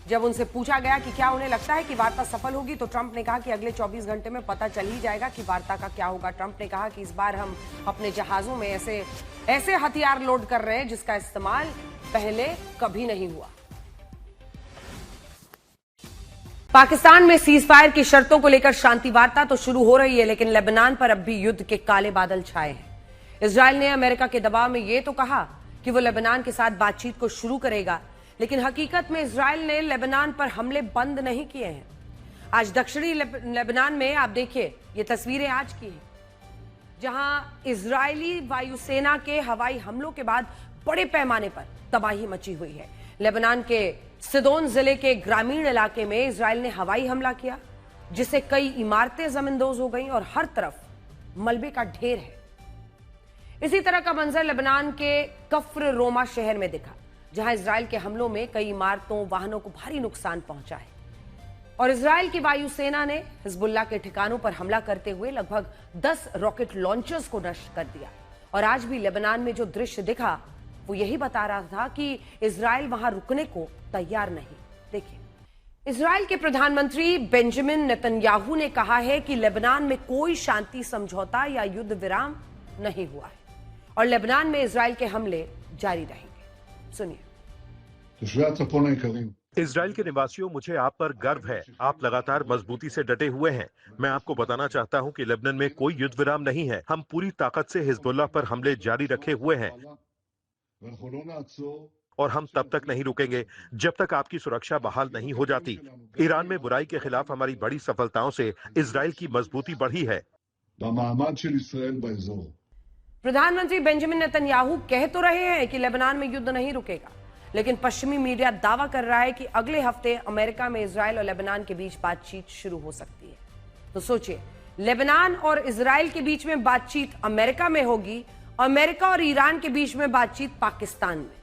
जब उनसे पूछा गया कि क्या उन्हें लगता है कि वार्ता सफल होगी, तो ट्रंप ने कहा कि अगले 24 घंटे में पता चल ही जाएगा कि वार्ता का क्या होगा। ट्रंप ने कहा कि इस बार हम अपने जहाजों में ऐसे हथियार लोड कर रहे हैं जिसका इस्तेमाल पहले कभी नहीं हुआ। पाकिस्तान में सीज फायर की शर्तों को लेकर शांति वार्ता तो शुरू हो रही है, लेकिन लेबनान पर अब भी युद्ध के काले बादल छाए हैं। इजरायल ने अमेरिका के दबाव में यह तो कहा कि वो लेबनान के साथ बातचीत को शुरू करेगा, लेकिन हकीकत में इजरायल ने लेबनान पर हमले बंद नहीं किए हैं। आज दक्षिणी लेबनान में आप देखिए, ये तस्वीरें आज की हैं, जहां इजरायली वायुसेना के हवाई हमलों के बाद बड़े पैमाने पर तबाही मची हुई है। लेबनान के सिदोन जिले के ग्रामीण इलाके में इजरायल ने हवाई हमला किया, जिससे कई इमारतें जमींदोज हो गईं और हर तरफ मलबे का ढेर है। इसी तरह का मंजर लेबनान के कफ्र रोमा शहर में दिखा, जहां इजरायल के हमलों में कई इमारतों, वाहनों को भारी नुकसान पहुंचा है। और इजरायल की वायुसेना ने हिजबुल्लाह के ठिकानों पर हमला करते हुए लगभग 10 रॉकेट लॉन्चर्स को नष्ट कर दिया। और आज भी लेबनान में जो दृश्य दिखा वो यही बता रहा था कि इजरायल वहां रुकने को तैयार नहीं। देखिए, इजरायल के प्रधानमंत्री बेंजामिन नेतन्याहू ने कहा है कि लेबनान में कोई शांति समझौता या युद्ध विराम नहीं हुआ है और लेबनान में इजरायल के हमले जारी रहेंगे। सुनिए। इजराइल के निवासियों, मुझे आप पर गर्व है। आप लगातार मजबूती से डटे हुए हैं। मैं आपको बताना चाहता हूं कि लेबनान में कोई युद्ध विराम नहीं है। हम पूरी ताकत से हिजबुल्लाह पर हमले जारी रखे हुए हैं और हम तब तक नहीं रुकेंगे जब तक आपकी सुरक्षा बहाल नहीं हो जाती। ईरान में बुराई के खिलाफ हमारी बड़ी सफलताओं से इजराइल की मजबूती बढ़ी है। प्रधानमंत्री बेंजामिन नेतन्याहू कह तो रहे हैं कि लेबनान में युद्ध नहीं रुकेगा, लेकिन पश्चिमी मीडिया दावा कर रहा है कि अगले हफ्ते अमेरिका में इजरायल और लेबनान के बीच बातचीत शुरू हो सकती है। तो सोचिए, लेबनान और इजरायल के बीच में बातचीत अमेरिका में होगी, अमेरिका और ईरान के बीच में बातचीत पाकिस्तान में।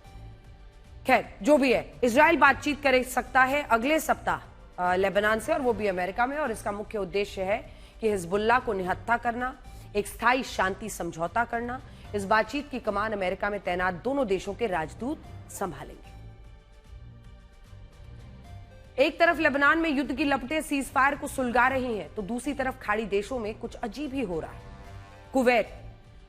खैर, जो भी है, इजरायल बातचीत कर सकता है अगले सप्ताह लेबनान से, और वो भी अमेरिका में। और इसका मुख्य उद्देश्य है कि हिजबुल्लाह को निहत्था करना, एक स्थायी शांति समझौता करना। इस बातचीत की कमान अमेरिका में तैनात दोनों देशों के राजदूत संभालेंगे। एक तरफ लेबनान में युद्ध की लपटें सीज फायर को सुलगा रही हैं, तो दूसरी तरफ खाड़ी देशों में कुछ अजीब ही हो रहा है।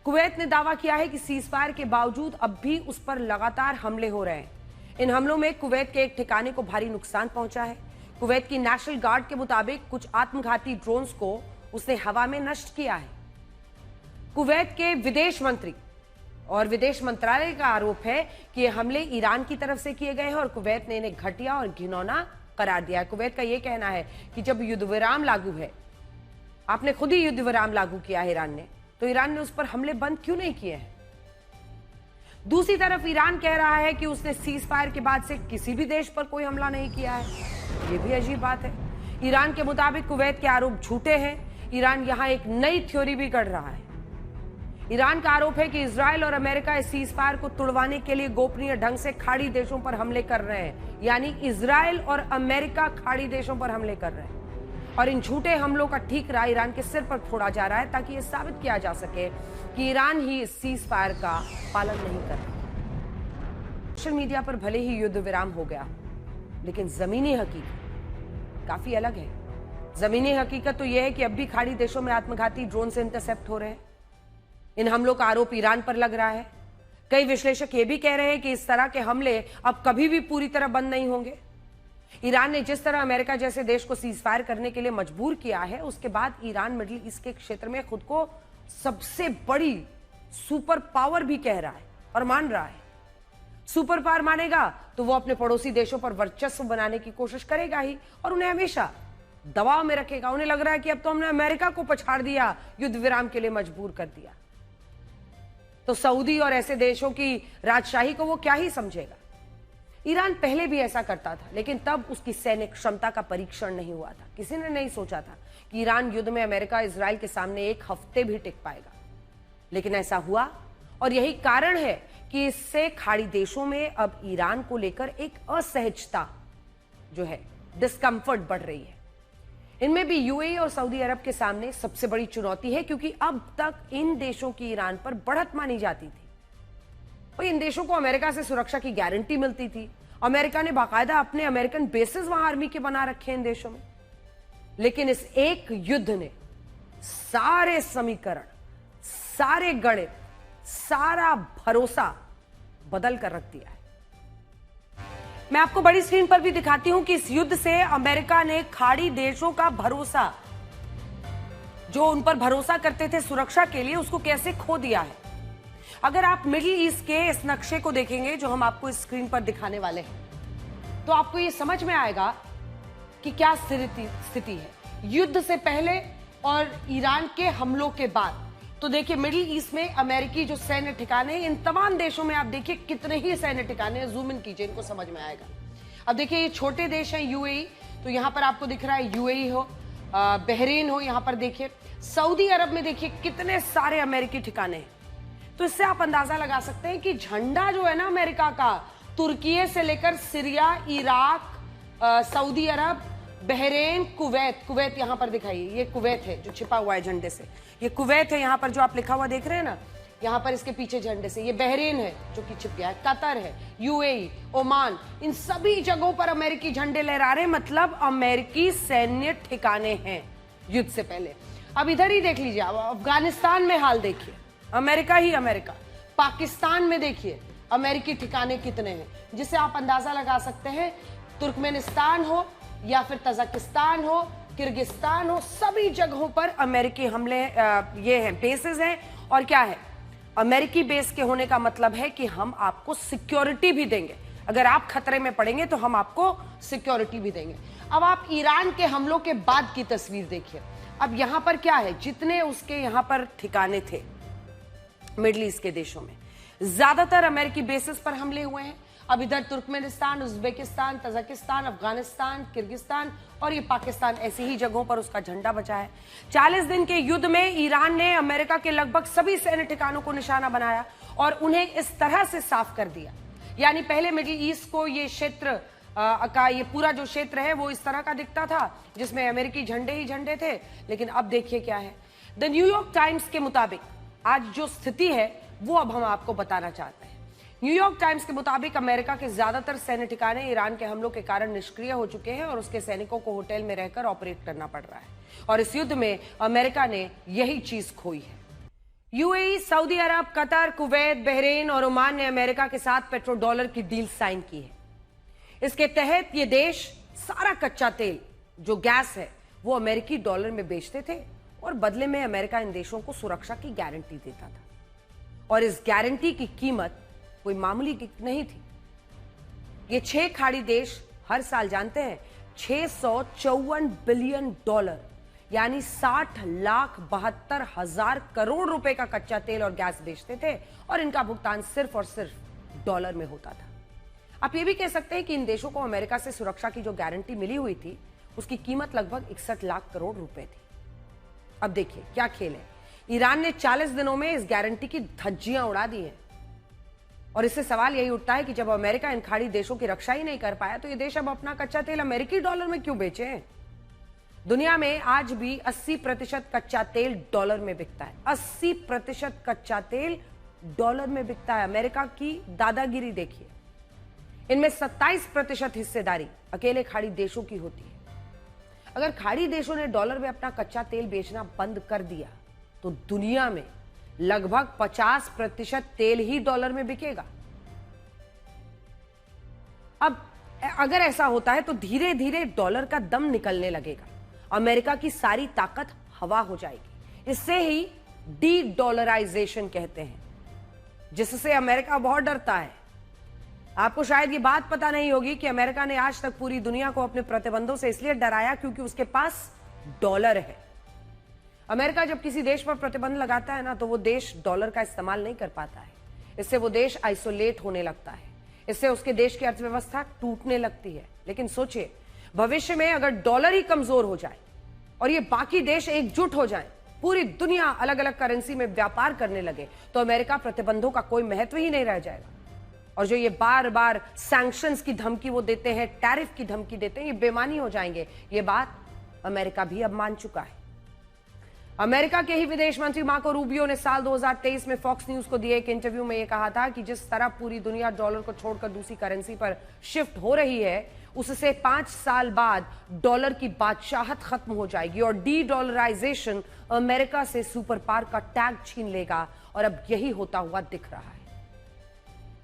कुवैत ने दावा किया है कि सीज फायर के बावजूद अब भी उस पर लगातार हमले हो रहे हैं। इन हमलों में कुवैत के एक ठिकाने को भारी नुकसान पहुंचा है। कुवैत की नेशनल गार्ड के मुताबिक कुछ आत्मघाती ड्रोन्स को उसने हवा में नष्ट किया है। कुवैत के विदेश मंत्री और विदेश मंत्रालय का आरोप है कि ये हमले ईरान की तरफ से किए गए हैं और कुवैत ने इन्हें घटिया और घिनौना करार दिया है। कुवैत का यह कहना है कि जब युद्ध विराम लागू है, आपने खुद ही युद्ध विराम लागू किया है ईरान ने, तो ईरान ने उस पर हमले बंद क्यों नहीं किए हैं। दूसरी तरफ ईरान कह रहा है कि उसने सीज फायर के बाद से किसी भी देश पर कोई हमला नहीं किया है। यह भी अजीब बात है। ईरान के मुताबिक कुवैत के आरोप झूठे हैं। ईरान यहां एक नई थ्योरी भी गढ़ रहा है। ईरान का आरोप है कि इजरायल और अमेरिका इस सीज फायर को तुड़वाने के लिए गोपनीय ढंग से खाड़ी देशों पर हमले कर रहे हैं। यानी इजरायल और अमेरिका खाड़ी देशों पर हमले कर रहे हैं और इन झूठे हमलों का ठीकरा ईरान के सिर पर फोड़ा जा रहा है, ताकि यह साबित किया जा सके कि ईरान ही इस सीज फायर का पालन नहीं कर रहा। सोशल मीडिया पर भले ही युद्ध विराम हो गया, लेकिन जमीनी हकीकत काफी अलग है। जमीनी हकीकत तो यह है कि अब भी खाड़ी देशों में आत्मघाती ड्रोन से इंटरसेप्ट हो रहे हैं। इन हमलों का आरोप ईरान पर लग रहा है। कई विश्लेषक ये भी कह रहे हैं कि इस तरह के हमले अब कभी भी पूरी तरह बंद नहीं होंगे। ईरान ने जिस तरह अमेरिका जैसे देश को सीज फायर करने के लिए मजबूर किया है, उसके बाद ईरान मिडिल ईस्ट के क्षेत्र में खुद को सबसे बड़ी सुपर पावर भी कह रहा है और मान रहा है। सुपर पावर मानेगा तो वो अपने पड़ोसी देशों पर वर्चस्व बनाने की कोशिश करेगा ही और उन्हें हमेशा दबाव में रखेगा। उन्हें लग रहा है कि अब तो हमने अमेरिका को पछाड़ दिया, युद्ध विराम के लिए मजबूर कर दिया, तो सऊदी और ऐसे देशों की राजशाही को वो क्या ही समझेगा। ईरान पहले भी ऐसा करता था, लेकिन तब उसकी सैन्य क्षमता का परीक्षण नहीं हुआ था। किसी ने नहीं सोचा था कि ईरान युद्ध में अमेरिका इजराइल के सामने एक हफ्ते भी टिक पाएगा, लेकिन ऐसा हुआ और यही कारण है कि इससे खाड़ी देशों में अब ईरान को लेकर एक असहजता जो है, डिस्कंफर्ट बढ़ रही है। इनमें भी यूएई और सऊदी अरब के सामने सबसे बड़ी चुनौती है, क्योंकि अब तक इन देशों की ईरान पर बढ़त मानी जाती थी। और इन देशों को अमेरिका से सुरक्षा की गारंटी मिलती थी। अमेरिका ने बाकायदा अपने अमेरिकन बेसेस वहां आर्मी के बना रखे हैं इन देशों में। लेकिन इस एक युद्ध ने सारे समीकरण, सारे गणित, सारा भरोसा बदल कर रख दिया है। मैं आपको बड़ी स्क्रीन पर भी दिखाती हूं कि इस युद्ध से अमेरिका ने खाड़ी देशों का भरोसा, जो उन पर भरोसा करते थे सुरक्षा के लिए, उसको कैसे खो दिया है। अगर आप मिडिल ईस्ट के इस नक्शे को देखेंगे जो हम आपको इस स्क्रीन पर दिखाने वाले हैं, तो आपको ये समझ में आएगा कि क्या स्थिति है युद्ध से पहले और ईरान के हमलों के बाद। तो देखिए, मिडिल ईस्ट में अमेरिकी जो सैन्य ठिकाने, इन तमाम देशों में आप देखिए कितने ही सैन्य ठिकाने, जूम इन कीजिए, इनको समझ में आएगा। अब देखिए, ये छोटे देश हैं यूएई, तो यहां पर आपको दिख रहा है यूएई हो, बहरीन हो, यहां पर देखिए सऊदी अरब में देखिए कितने सारे अमेरिकी ठिकाने हैं। तो इससे आप अंदाजा लगा सकते हैं कि झंडा जो है ना अमेरिका का, तुर्की से लेकर सीरिया, इराक, सऊदी अरब, बहरीन, कुवैत यहां पर दिखाइए, ये कुवैत है जो छिपा हुआ है झंडे से, ये कुवैत है, यहां पर जो आप लिखा हुआ देख रहे हैं ना, यहां पर इसके पीछे झंडे से, ये बहरीन है जो कि छिप गया है, कतर है, यूएई, ओमान, इन सभी जगहों पर अमेरिकी झंडे लहरा रहे हैं। मतलब अमेरिकी सैन्य ठिकाने हैं युद्ध से पहले। अब इधर ही देख लीजिए, अफगानिस्तान में हाल देखिए, अमेरिका ही अमेरिका। पाकिस्तान में देखिए अमेरिकी ठिकाने कितने हैं, जिससे आप अंदाजा लगा सकते हैं तुर्कमेनिस्तान हो या फिर तजाकिस्तान हो, किर्गिस्तान हो, सभी जगहों पर अमेरिकी हमले ये हैं, बेसेस हैं। और क्या है, अमेरिकी बेस के होने का मतलब है कि हम आपको सिक्योरिटी भी देंगे, अगर आप खतरे में पड़ेंगे तो हम आपको सिक्योरिटी भी देंगे। अब आप ईरान के हमलों के बाद की तस्वीर देखिए। अब यहां पर क्या है, जितने उसके यहां पर ठिकाने थे मिडिल ईस्ट के देशों में, ज्यादातर अमेरिकी बेसिस पर हमले हुए हैं। अब इधर Turkmenistan, Uzbekistan, Tajikistan, Afghanistan, Kyrgyzstan और ये पाकिस्तान, ऐसी ही जगहों पर उसका झंडा बचा है। 40 दिन के युद्ध में ईरान ने अमेरिका के लगभग सभी सैन्य ठिकानों को निशाना बनाया और उन्हें इस तरह से साफ कर दिया। यानी पहले मिडिल ईस्ट को ये क्षेत्र का, ये पूरा जो क्षेत्र है वो इस तरह का दिखता था जिसमें अमेरिकी झंडे ही झंडे थे। लेकिन अब देखिए क्या है। द न्यूयॉर्क टाइम्स के मुताबिक आज जो स्थिति है वो अब हम आपको बताना चाहते हैं। न्यूयॉर्क टाइम्स के मुताबिक अमेरिका के ज्यादातर सैन्य ठिकाने ईरान के हमलों के कारण निष्क्रिय हो चुके हैं और उसके सैनिकों को होटल में रहकर ऑपरेट करना पड़ रहा है। और इस युद्ध में अमेरिका ने यही चीज खोई है। यूएई, सऊदी अरब, कतर, कुवैत, बहरीन और ओमान ने अमेरिका के साथ पेट्रो डॉलर की डील साइन की है। इसके तहत ये देश सारा कच्चा तेल जो गैस है वो अमेरिकी डॉलर में बेचते थे और बदले में अमेरिका इन देशों को सुरक्षा की गारंटी देता था। और इस गारंटी की कीमत कोई मामूली नहीं थी। ये 6 खाड़ी देश हर साल जानते हैं 654 बिलियन डॉलर यानी 60,72,000 करोड़ रुपए का कच्चा तेल और गैस बेचते थे और इनका भुगतान सिर्फ और सिर्फ डॉलर में होता था। आप ये भी कह सकते हैं कि इन देशों को अमेरिका से सुरक्षा की जो गारंटी मिली हुई थी उसकी कीमत लगभग 61 लाख करोड़ रुपए थी। अब देखिए क्या खेल है। ईरान ने 40 दिनों में इस गारंटी की धज्जियां उड़ा दी हैं और इससे सवाल यही उठता है कि जब अमेरिका इन खाड़ी देशों की रक्षा ही नहीं कर पाया तो ये देश अब अपना कच्चा तेल अमेरिकी डॉलर में क्यों बेचे? दुनिया में आज भी 80% कच्चा तेल डॉलर में बिकता है। 80% कच्चा तेल डॉलर में बिकता है। अमेरिका की दादागिरी देखिए। इनमें 27% हिस्सेदारी अकेले खाड़ी देशों की होती है। अगर खाड़ी देशों ने डॉलर में अपना कच्चा तेल बेचना बंद कर दिया तो दुनिया में लगभग 50% तेल ही डॉलर में बिकेगा। अब अगर ऐसा होता है तो धीरे धीरे डॉलर का दम निकलने लगेगा। अमेरिका की सारी ताकत हवा हो जाएगी। इससे ही डी डॉलराइजेशन कहते हैं, जिससे अमेरिका बहुत डरता है। आपको शायद ये बात पता नहीं होगी कि अमेरिका ने आज तक पूरी दुनिया को अपने प्रतिबंधों से इसलिए डराया क्योंकि उसके पास डॉलर है। अमेरिका जब किसी देश पर प्रतिबंध लगाता है ना, तो वो देश डॉलर का इस्तेमाल नहीं कर पाता है। इससे वो देश आइसोलेट होने लगता है, इससे उसके देश की अर्थव्यवस्था टूटने लगती है। लेकिन सोचिए, भविष्य में अगर डॉलर ही कमजोर हो जाए और ये बाकी देश एकजुट हो जाएं, पूरी दुनिया अलग अलग करेंसी में व्यापार करने लगे, तो अमेरिका प्रतिबंधों का कोई महत्व ही नहीं रह जाएगा। और जो ये बार बार सैंक्शंस की धमकी वो देते हैं, टैरिफ की धमकी देते हैं, ये बेमानी हो जाएंगे। ये बात अमेरिका भी अब मान चुका है। अमेरिका के ही विदेश मंत्री मार्को रूबियो ने साल 2023 में फॉक्स न्यूज को दिए एक इंटरव्यू में यह कहा था कि जिस तरह पूरी दुनिया डॉलर को छोड़कर दूसरी करेंसी पर शिफ्ट हो रही है, उससे 5 साल बाद डॉलर की बादशाहत खत्म हो जाएगी और डी डॉलराइजेशन अमेरिका से सुपर पावर का टैग छीन लेगा। और अब यही होता हुआ दिख रहा है।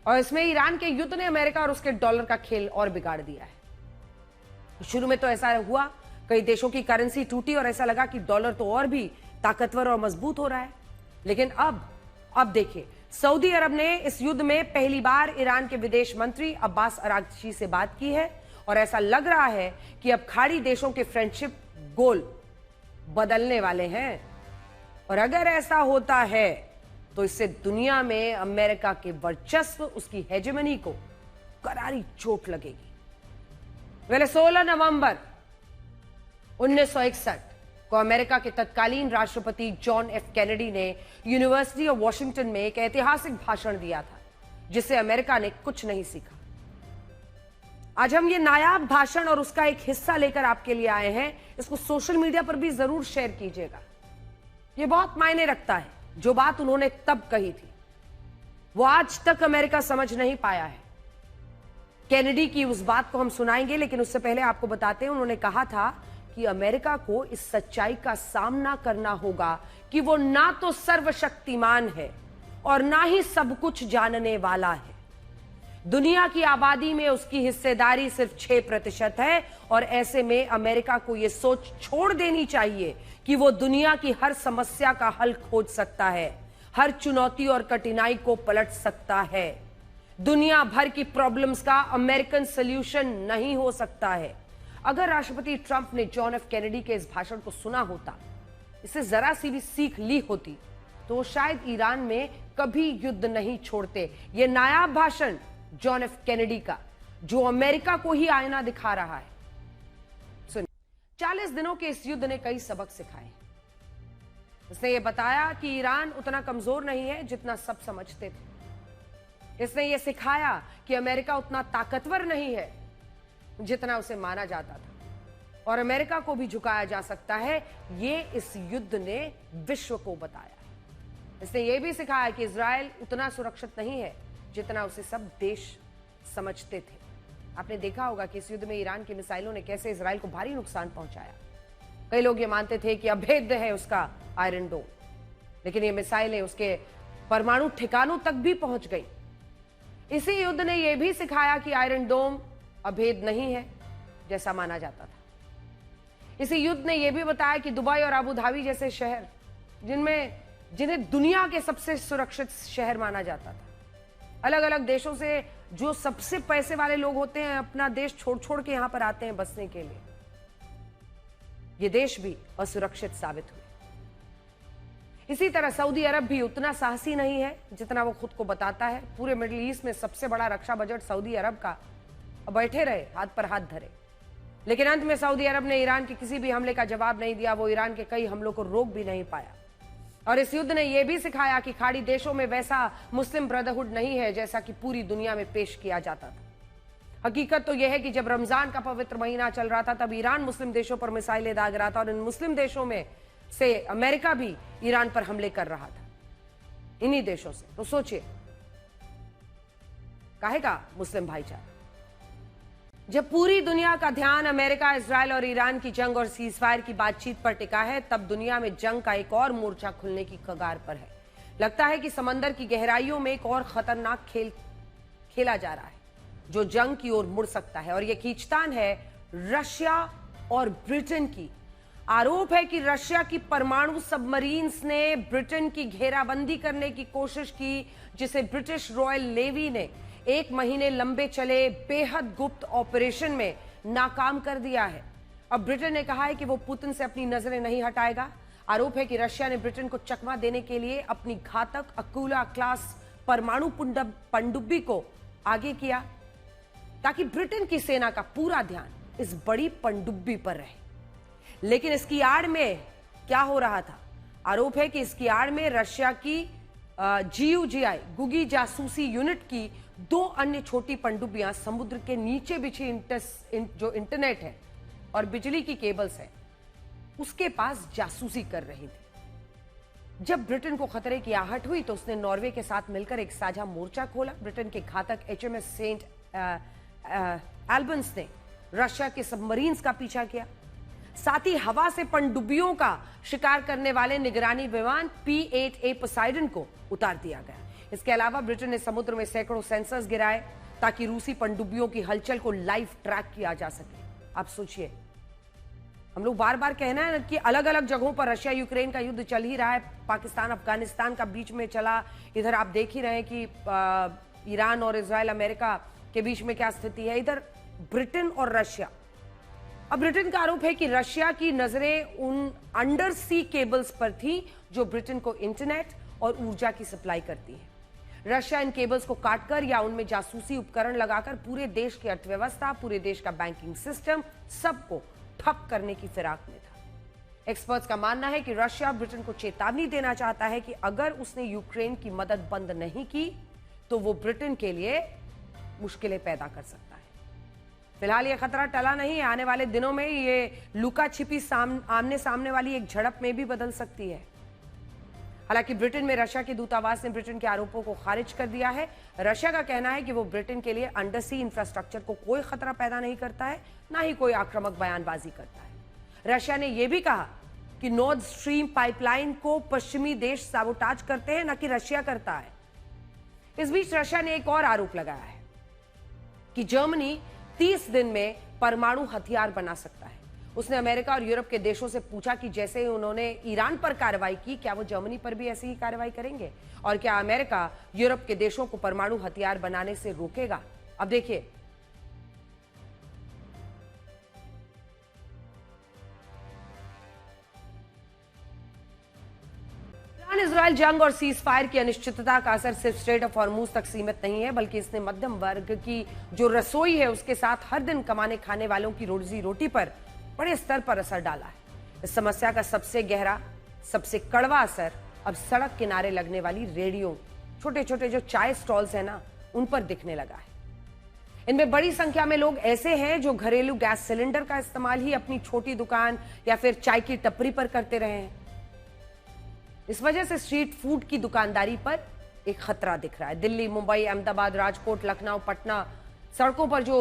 और इसमें ईरान के युद्ध ने अमेरिका और उसके डॉलर का खेल और बिगाड़ दिया है। शुरू में तो ऐसा हुआ, कई देशों की करेंसी टूटी और ऐसा लगा कि डॉलर तो और भी ताकतवर और मजबूत हो रहा है। लेकिन अब देखिए, सऊदी अरब ने इस युद्ध में पहली बार ईरान के विदेश मंत्री अब्बास अरागची से बात की है और ऐसा लग रहा है कि अब खाड़ी देशों के फ्रेंडशिप गोल बदलने वाले हैं। और अगर ऐसा होता है तो इससे दुनिया में अमेरिका के वर्चस्व, उसकी हेजेमनी को करारी चोट लगेगी। पहले 16 नवंबर 1961 को अमेरिका के तत्कालीन राष्ट्रपति जॉन एफ कैनेडी ने यूनिवर्सिटी ऑफ वॉशिंगटन में एक ऐतिहासिक भाषण दिया था, जिससे अमेरिका ने कुछ नहीं सीखा। आज हम ये नायाब भाषण और उसका एक हिस्सा लेकर आपके लिए आए हैं। इसको सोशल मीडिया पर भी जरूर शेयर कीजिएगा। ये बहुत मायने रखता है। जो बात उन्होंने तब कही थी वो आज तक अमेरिका समझ नहीं पाया है। कैनेडी की उस बात को हम सुनाएंगे, लेकिन उससे पहले आपको बताते हैं, उन्होंने कहा था कि अमेरिका को इस सच्चाई का सामना करना होगा कि वो ना तो सर्वशक्तिमान है और ना ही सब कुछ जानने वाला है। दुनिया की आबादी में उसकी हिस्सेदारी सिर्फ 6% है और ऐसे में अमेरिका को यह सोच छोड़ देनी चाहिए कि वो दुनिया की हर समस्या का हल खोज सकता है, हर चुनौती और कठिनाई को पलट सकता है। दुनिया भर की प्रॉब्लम्स का अमेरिकन सॉल्यूशन नहीं हो सकता है। अगर राष्ट्रपति ट्रंप ने जॉन एफ कैनेडी के इस भाषण को सुना होता, इससे जरा सी भी सीख ली होती, तो वो शायद ईरान में कभी युद्ध नहीं छोड़ते। ये नायाब भाषण जॉन एफ कैनेडी का, जो अमेरिका को ही आईना दिखा रहा है। सुनिए, 40 दिनों के इस युद्ध ने कई सबक सिखाए। इसने यह बताया कि ईरान उतना कमजोर नहीं है जितना सब समझते थे। इसने यह सिखाया कि अमेरिका उतना ताकतवर नहीं है जितना उसे माना जाता था और अमेरिका को भी झुकाया जा सकता है। यह इस युद्ध ने विश्व को बताया। इसने यह भी सिखाया कि इजराइल उतना सुरक्षित नहीं है जितना उसे सब देश समझते थे। आपने देखा होगा कि इस युद्ध में ईरान की मिसाइलों ने कैसे इजराइल को भारी नुकसान पहुंचाया। कई लोग ये मानते थे कि अभेद्य है उसका आयरन डोम, लेकिन ये मिसाइलें उसके परमाणु ठिकानों तक भी पहुंच गई। इसी युद्ध ने यह भी सिखाया कि आयरन डोम अभेद नहीं है जैसा माना जाता था। इसी युद्ध ने यह भी बताया कि दुबई और अबू धाबी जैसे शहर, जिन्हें दुनिया के सबसे सुरक्षित शहर माना जाता था, अलग अलग देशों से जो सबसे पैसे वाले लोग होते हैं अपना देश छोड़ छोड़ के यहां पर आते हैं बसने के लिए, ये देश भी असुरक्षित साबित हुए। इसी तरह सऊदी अरब भी उतना साहसी नहीं है जितना वो खुद को बताता है। पूरे मिडिल ईस्ट में सबसे बड़ा रक्षा बजट सऊदी अरब का। बैठे रहे हाथ पर हाथ धरे, लेकिन अंत में सऊदी अरब ने ईरान के किसी भी हमले का जवाब नहीं दिया। वो ईरान के कई हमलों को रोक भी नहीं पाया। और इस युद्ध ने यह भी सिखाया कि खाड़ी देशों में वैसा मुस्लिम ब्रदरहुड नहीं है जैसा कि पूरी दुनिया में पेश किया जाता था। हकीकत तो यह है कि जब रमजान का पवित्र महीना चल रहा था, तब ईरान मुस्लिम देशों पर मिसाइलें दाग रहा था और इन मुस्लिम देशों में से अमेरिका भी ईरान पर हमले कर रहा था, इन्हीं देशों से। तो सोचिए, काहेगा मुस्लिम भाईचारा। जब पूरी दुनिया का ध्यान अमेरिका, इजराइल और ईरान की जंग और सीजफायर की बातचीत पर टिका है, तब दुनिया में जंग का एक और मोर्चा खुलने की कगार पर है। लगता है कि समंदर की गहराइयों में एक और खतरनाक खेल खेला जा रहा है, जो जंग की ओर मुड़ सकता है। और यह खींचतान है रशिया और ब्रिटेन की। आरोप है कि रशिया की परमाणु सबमरीन्स ने ब्रिटेन की घेराबंदी करने की कोशिश की, जिसे ब्रिटिश रॉयल नेवी ने 1 महीने लंबे चले बेहद गुप्त ऑपरेशन में नाकाम कर दिया है। अब ब्रिटेन ने कहा है कि वो पुतिन से अपनी नजरें नहीं हटाएगा। आरोप है कि रशिया ने ब्रिटेन को चकमा देने के लिए अपनी घातक अकूला क्लास परमाणु पनडुब्बी को आगे किया ताकि ब्रिटेन की सेना का पूरा ध्यान इस बड़ी पनडुब्बी पर रहे। लेकिन इसकी आड़ में क्या हो रहा था? आरोप है कि इसकी आड़ में रशिया की GUGI गुगी जासूसी यूनिट की 2 अन्य छोटी पनडुब्बियां समुद्र के नीचे बिछी जो इंटरनेट है और बिजली की केबल्स है उसके पास जासूसी कर रही थी। जब ब्रिटेन को खतरे की आहट हुई तो उसने नॉर्वे के साथ मिलकर एक साझा मोर्चा खोला। ब्रिटेन के घातक HMS सेंट एल्बन्स ने रशिया के सबमरीन्स का पीछा किया। साथ ही हवा से पनडुब्बियों का शिकार करने वाले निगरानी विमान P-8A पोसाइडन को उतार दिया गया। इसके अलावा ब्रिटेन ने समुद्र में सैकड़ों सेंसर्स गिराए ताकि रूसी पनडुब्बियों की हलचल को लाइव ट्रैक किया जा सके। आप सोचिए, हम लोग बार बार कहना है कि अलग अलग जगहों पर रशिया यूक्रेन का युद्ध चल ही रहा है। पाकिस्तान अफगानिस्तान का बीच में चला, इधर आप देख ही रहे हैं कि ईरान और इजराइल अमेरिका के बीच में क्या स्थिति है, इधर ब्रिटेन और रशिया। अब ब्रिटेन का आरोप है कि रशिया की नजरें उन अंडर सी केबल्स पर थी जो ब्रिटेन को इंटरनेट और ऊर्जा की सप्लाई करती है। रशिया इन केबल्स को काटकर या उनमें जासूसी उपकरण लगाकर पूरे देश की अर्थव्यवस्था, पूरे देश का बैंकिंग सिस्टम सबको ठप करने की फिराक में था। एक्सपर्ट्स का मानना है कि रशिया ब्रिटेन को चेतावनी देना चाहता है कि अगर उसने यूक्रेन की मदद बंद नहीं की तो वो ब्रिटेन के लिए मुश्किलें पैदा कर सकता है। फिलहाल ये खतरा टला नहीं है। आने वाले दिनों में ये लुका छिपी आमने सामने वाली एक झड़प में भी बदल सकती है। हालांकि ब्रिटेन में रशिया के दूतावास ने ब्रिटेन के आरोपों को खारिज कर दिया है। रशिया का कहना है कि वो ब्रिटेन के लिए अंडर सी इंफ्रास्ट्रक्चर को कोई खतरा पैदा नहीं करता है, ना ही कोई आक्रामक बयानबाजी करता है। रशिया ने यह भी कहा कि नॉर्थ स्ट्रीम पाइपलाइन को पश्चिमी देश साबोटाज करते हैं, न कि रशिया करता है। इस बीच रशिया ने एक और आरोप लगाया है कि जर्मनी 30 दिन में परमाणु हथियार बना सकता है। उसने अमेरिका और यूरोप के देशों से पूछा कि जैसे ही उन्होंने ईरान पर कार्रवाई की, क्या वो जर्मनी पर भी ऐसी ही कार्रवाई करेंगे और क्या अमेरिका यूरोप के देशों को परमाणु हथियार बनाने से रोकेगा। अब देखिए, इजराइल जंग और सीज फायर की अनिश्चितता का असर सिर्फ स्ट्रेट ऑफ हॉर्मूज तक सीमित नहीं है, बल्कि इसने मध्यम वर्ग की जो रसोई है उसके साथ हर दिन कमाने खाने वालों की रोजी रोटी पर बड़े स्तर पर असर डाला है। इस समस्या का सबसे गहरा, सबसे कड़वा असर अब सड़क किनारे लगने वाली रेडियो, छोटे छोटे जो चाय स्टॉल्स हैं ना, उन पर दिखने लगा है। इनमें बड़ी संख्या में लोग ऐसे हैं जो घरेलू गैस सिलेंडर का इस्तेमाल ही अपनी छोटी दुकान या फिर चाय की टपरी पर करते रहे हैं। इस वजह से स्ट्रीट फूड की दुकानदारी पर एक खतरा दिख रहा है। दिल्ली, मुंबई, अहमदाबाद, राजकोट, लखनऊ, पटना, सड़कों पर जो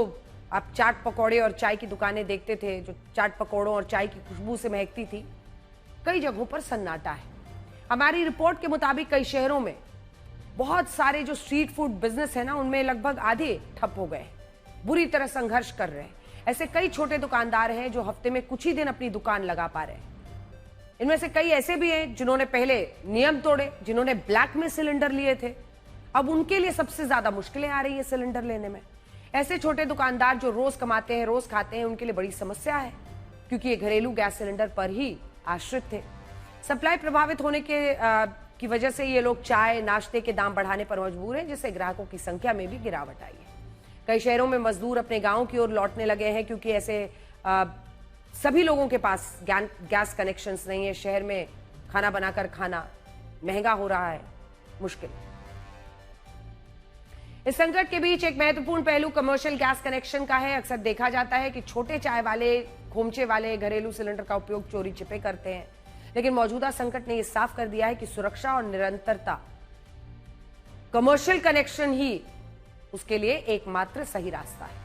आप चाट पकौड़े और चाय की दुकानें देखते थे, जो चाट पकौड़ों और चाय की खुशबू से महकती थी, कई जगहों पर सन्नाटा है। हमारी रिपोर्ट के मुताबिक कई शहरों में बहुत सारे जो स्ट्रीट फूड बिजनेस है ना, उनमें लगभग आधे ठप हो गए, बुरी तरह संघर्ष कर रहे हैं। ऐसे कई छोटे दुकानदार हैं जो हफ्ते में कुछ ही दिन अपनी दुकान लगा पा रहे हैं। इनमें से कई ऐसे भी हैं जिन्होंने पहले नियम तोड़े, जिन्होंने ब्लैक में सिलेंडर लिए थे, अब उनके लिए सबसे ज्यादा मुश्किलें आ रही है सिलेंडर लेने में। ऐसे छोटे दुकानदार जो रोज कमाते हैं, रोज खाते हैं, उनके लिए बड़ी समस्या है, क्योंकि ये घरेलू गैस सिलेंडर पर ही आश्रित थे। सप्लाई प्रभावित होने की वजह से ये लोग चाय, नाश्ते के दाम बढ़ाने पर मजबूर हैं, जिससे ग्राहकों की संख्या में भी गिरावट आई है। कई शहरों में मजदूर अपने गांव की ओर लौटने लगे हैं, क्योंकि ऐसे सभी लोगों के पास गैस कनेक्शंस नहीं है। शहर में खाना बनाकर खाना महंगा हो रहा है, मुश्किल। इस संकट के बीच एक महत्वपूर्ण पहलू कमर्शियल गैस कनेक्शन का है। अक्सर देखा जाता है कि छोटे चाय वाले, खोमचे वाले घरेलू सिलेंडर का उपयोग चोरी छिपे करते हैं, लेकिन मौजूदा संकट ने यह साफ कर दिया है कि सुरक्षा और निरंतरता, कमर्शियल कनेक्शन ही उसके लिए एकमात्र सही रास्ता है।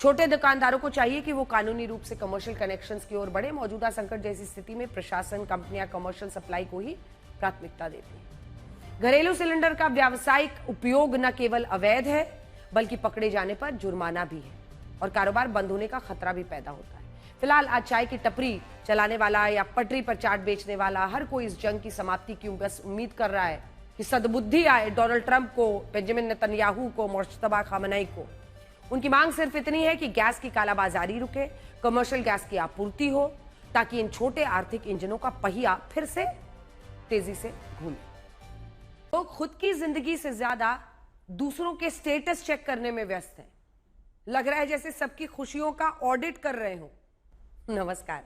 छोटे दुकानदारों को चाहिए कि वो कानूनी रूप से कमर्शियल कनेक्शंस की ओर बढ़े। मौजूदा संकट जैसी स्थिति में प्रशासन, कंपनियां कमर्शियल सप्लाई को ही प्राथमिकता देती हैं। घरेलू सिलेंडर का व्यावसायिक उपयोग न केवल अवैध है, बल्कि पकड़े जाने पर जुर्माना भी है और कारोबार बंद होने का खतरा भी पैदा होता है। फिलहाल आज चाय की टपरी चलाने वाला या पटरी पर चाट बेचने वाला हर कोई इस जंग की समाप्ति की बस उम्मीद कर रहा है कि सद्बुद्धि आए डोनाल्ड ट्रंप को, बेंजामिन नेतन्याहू को, मुश्तबा खामनई को। उनकी मांग सिर्फ इतनी है कि गैस की कालाबाजारी रुके, कमर्शियल गैस की आपूर्ति हो, ताकि इन छोटे आर्थिक इंजनों का पहिया फिर से तेजी से घूमे। लोग खुद की जिंदगी से ज्यादा दूसरों के स्टेटस चेक करने में व्यस्त हैं। लग रहा है जैसे सबकी खुशियों का ऑडिट कर रहे हो। नमस्कार।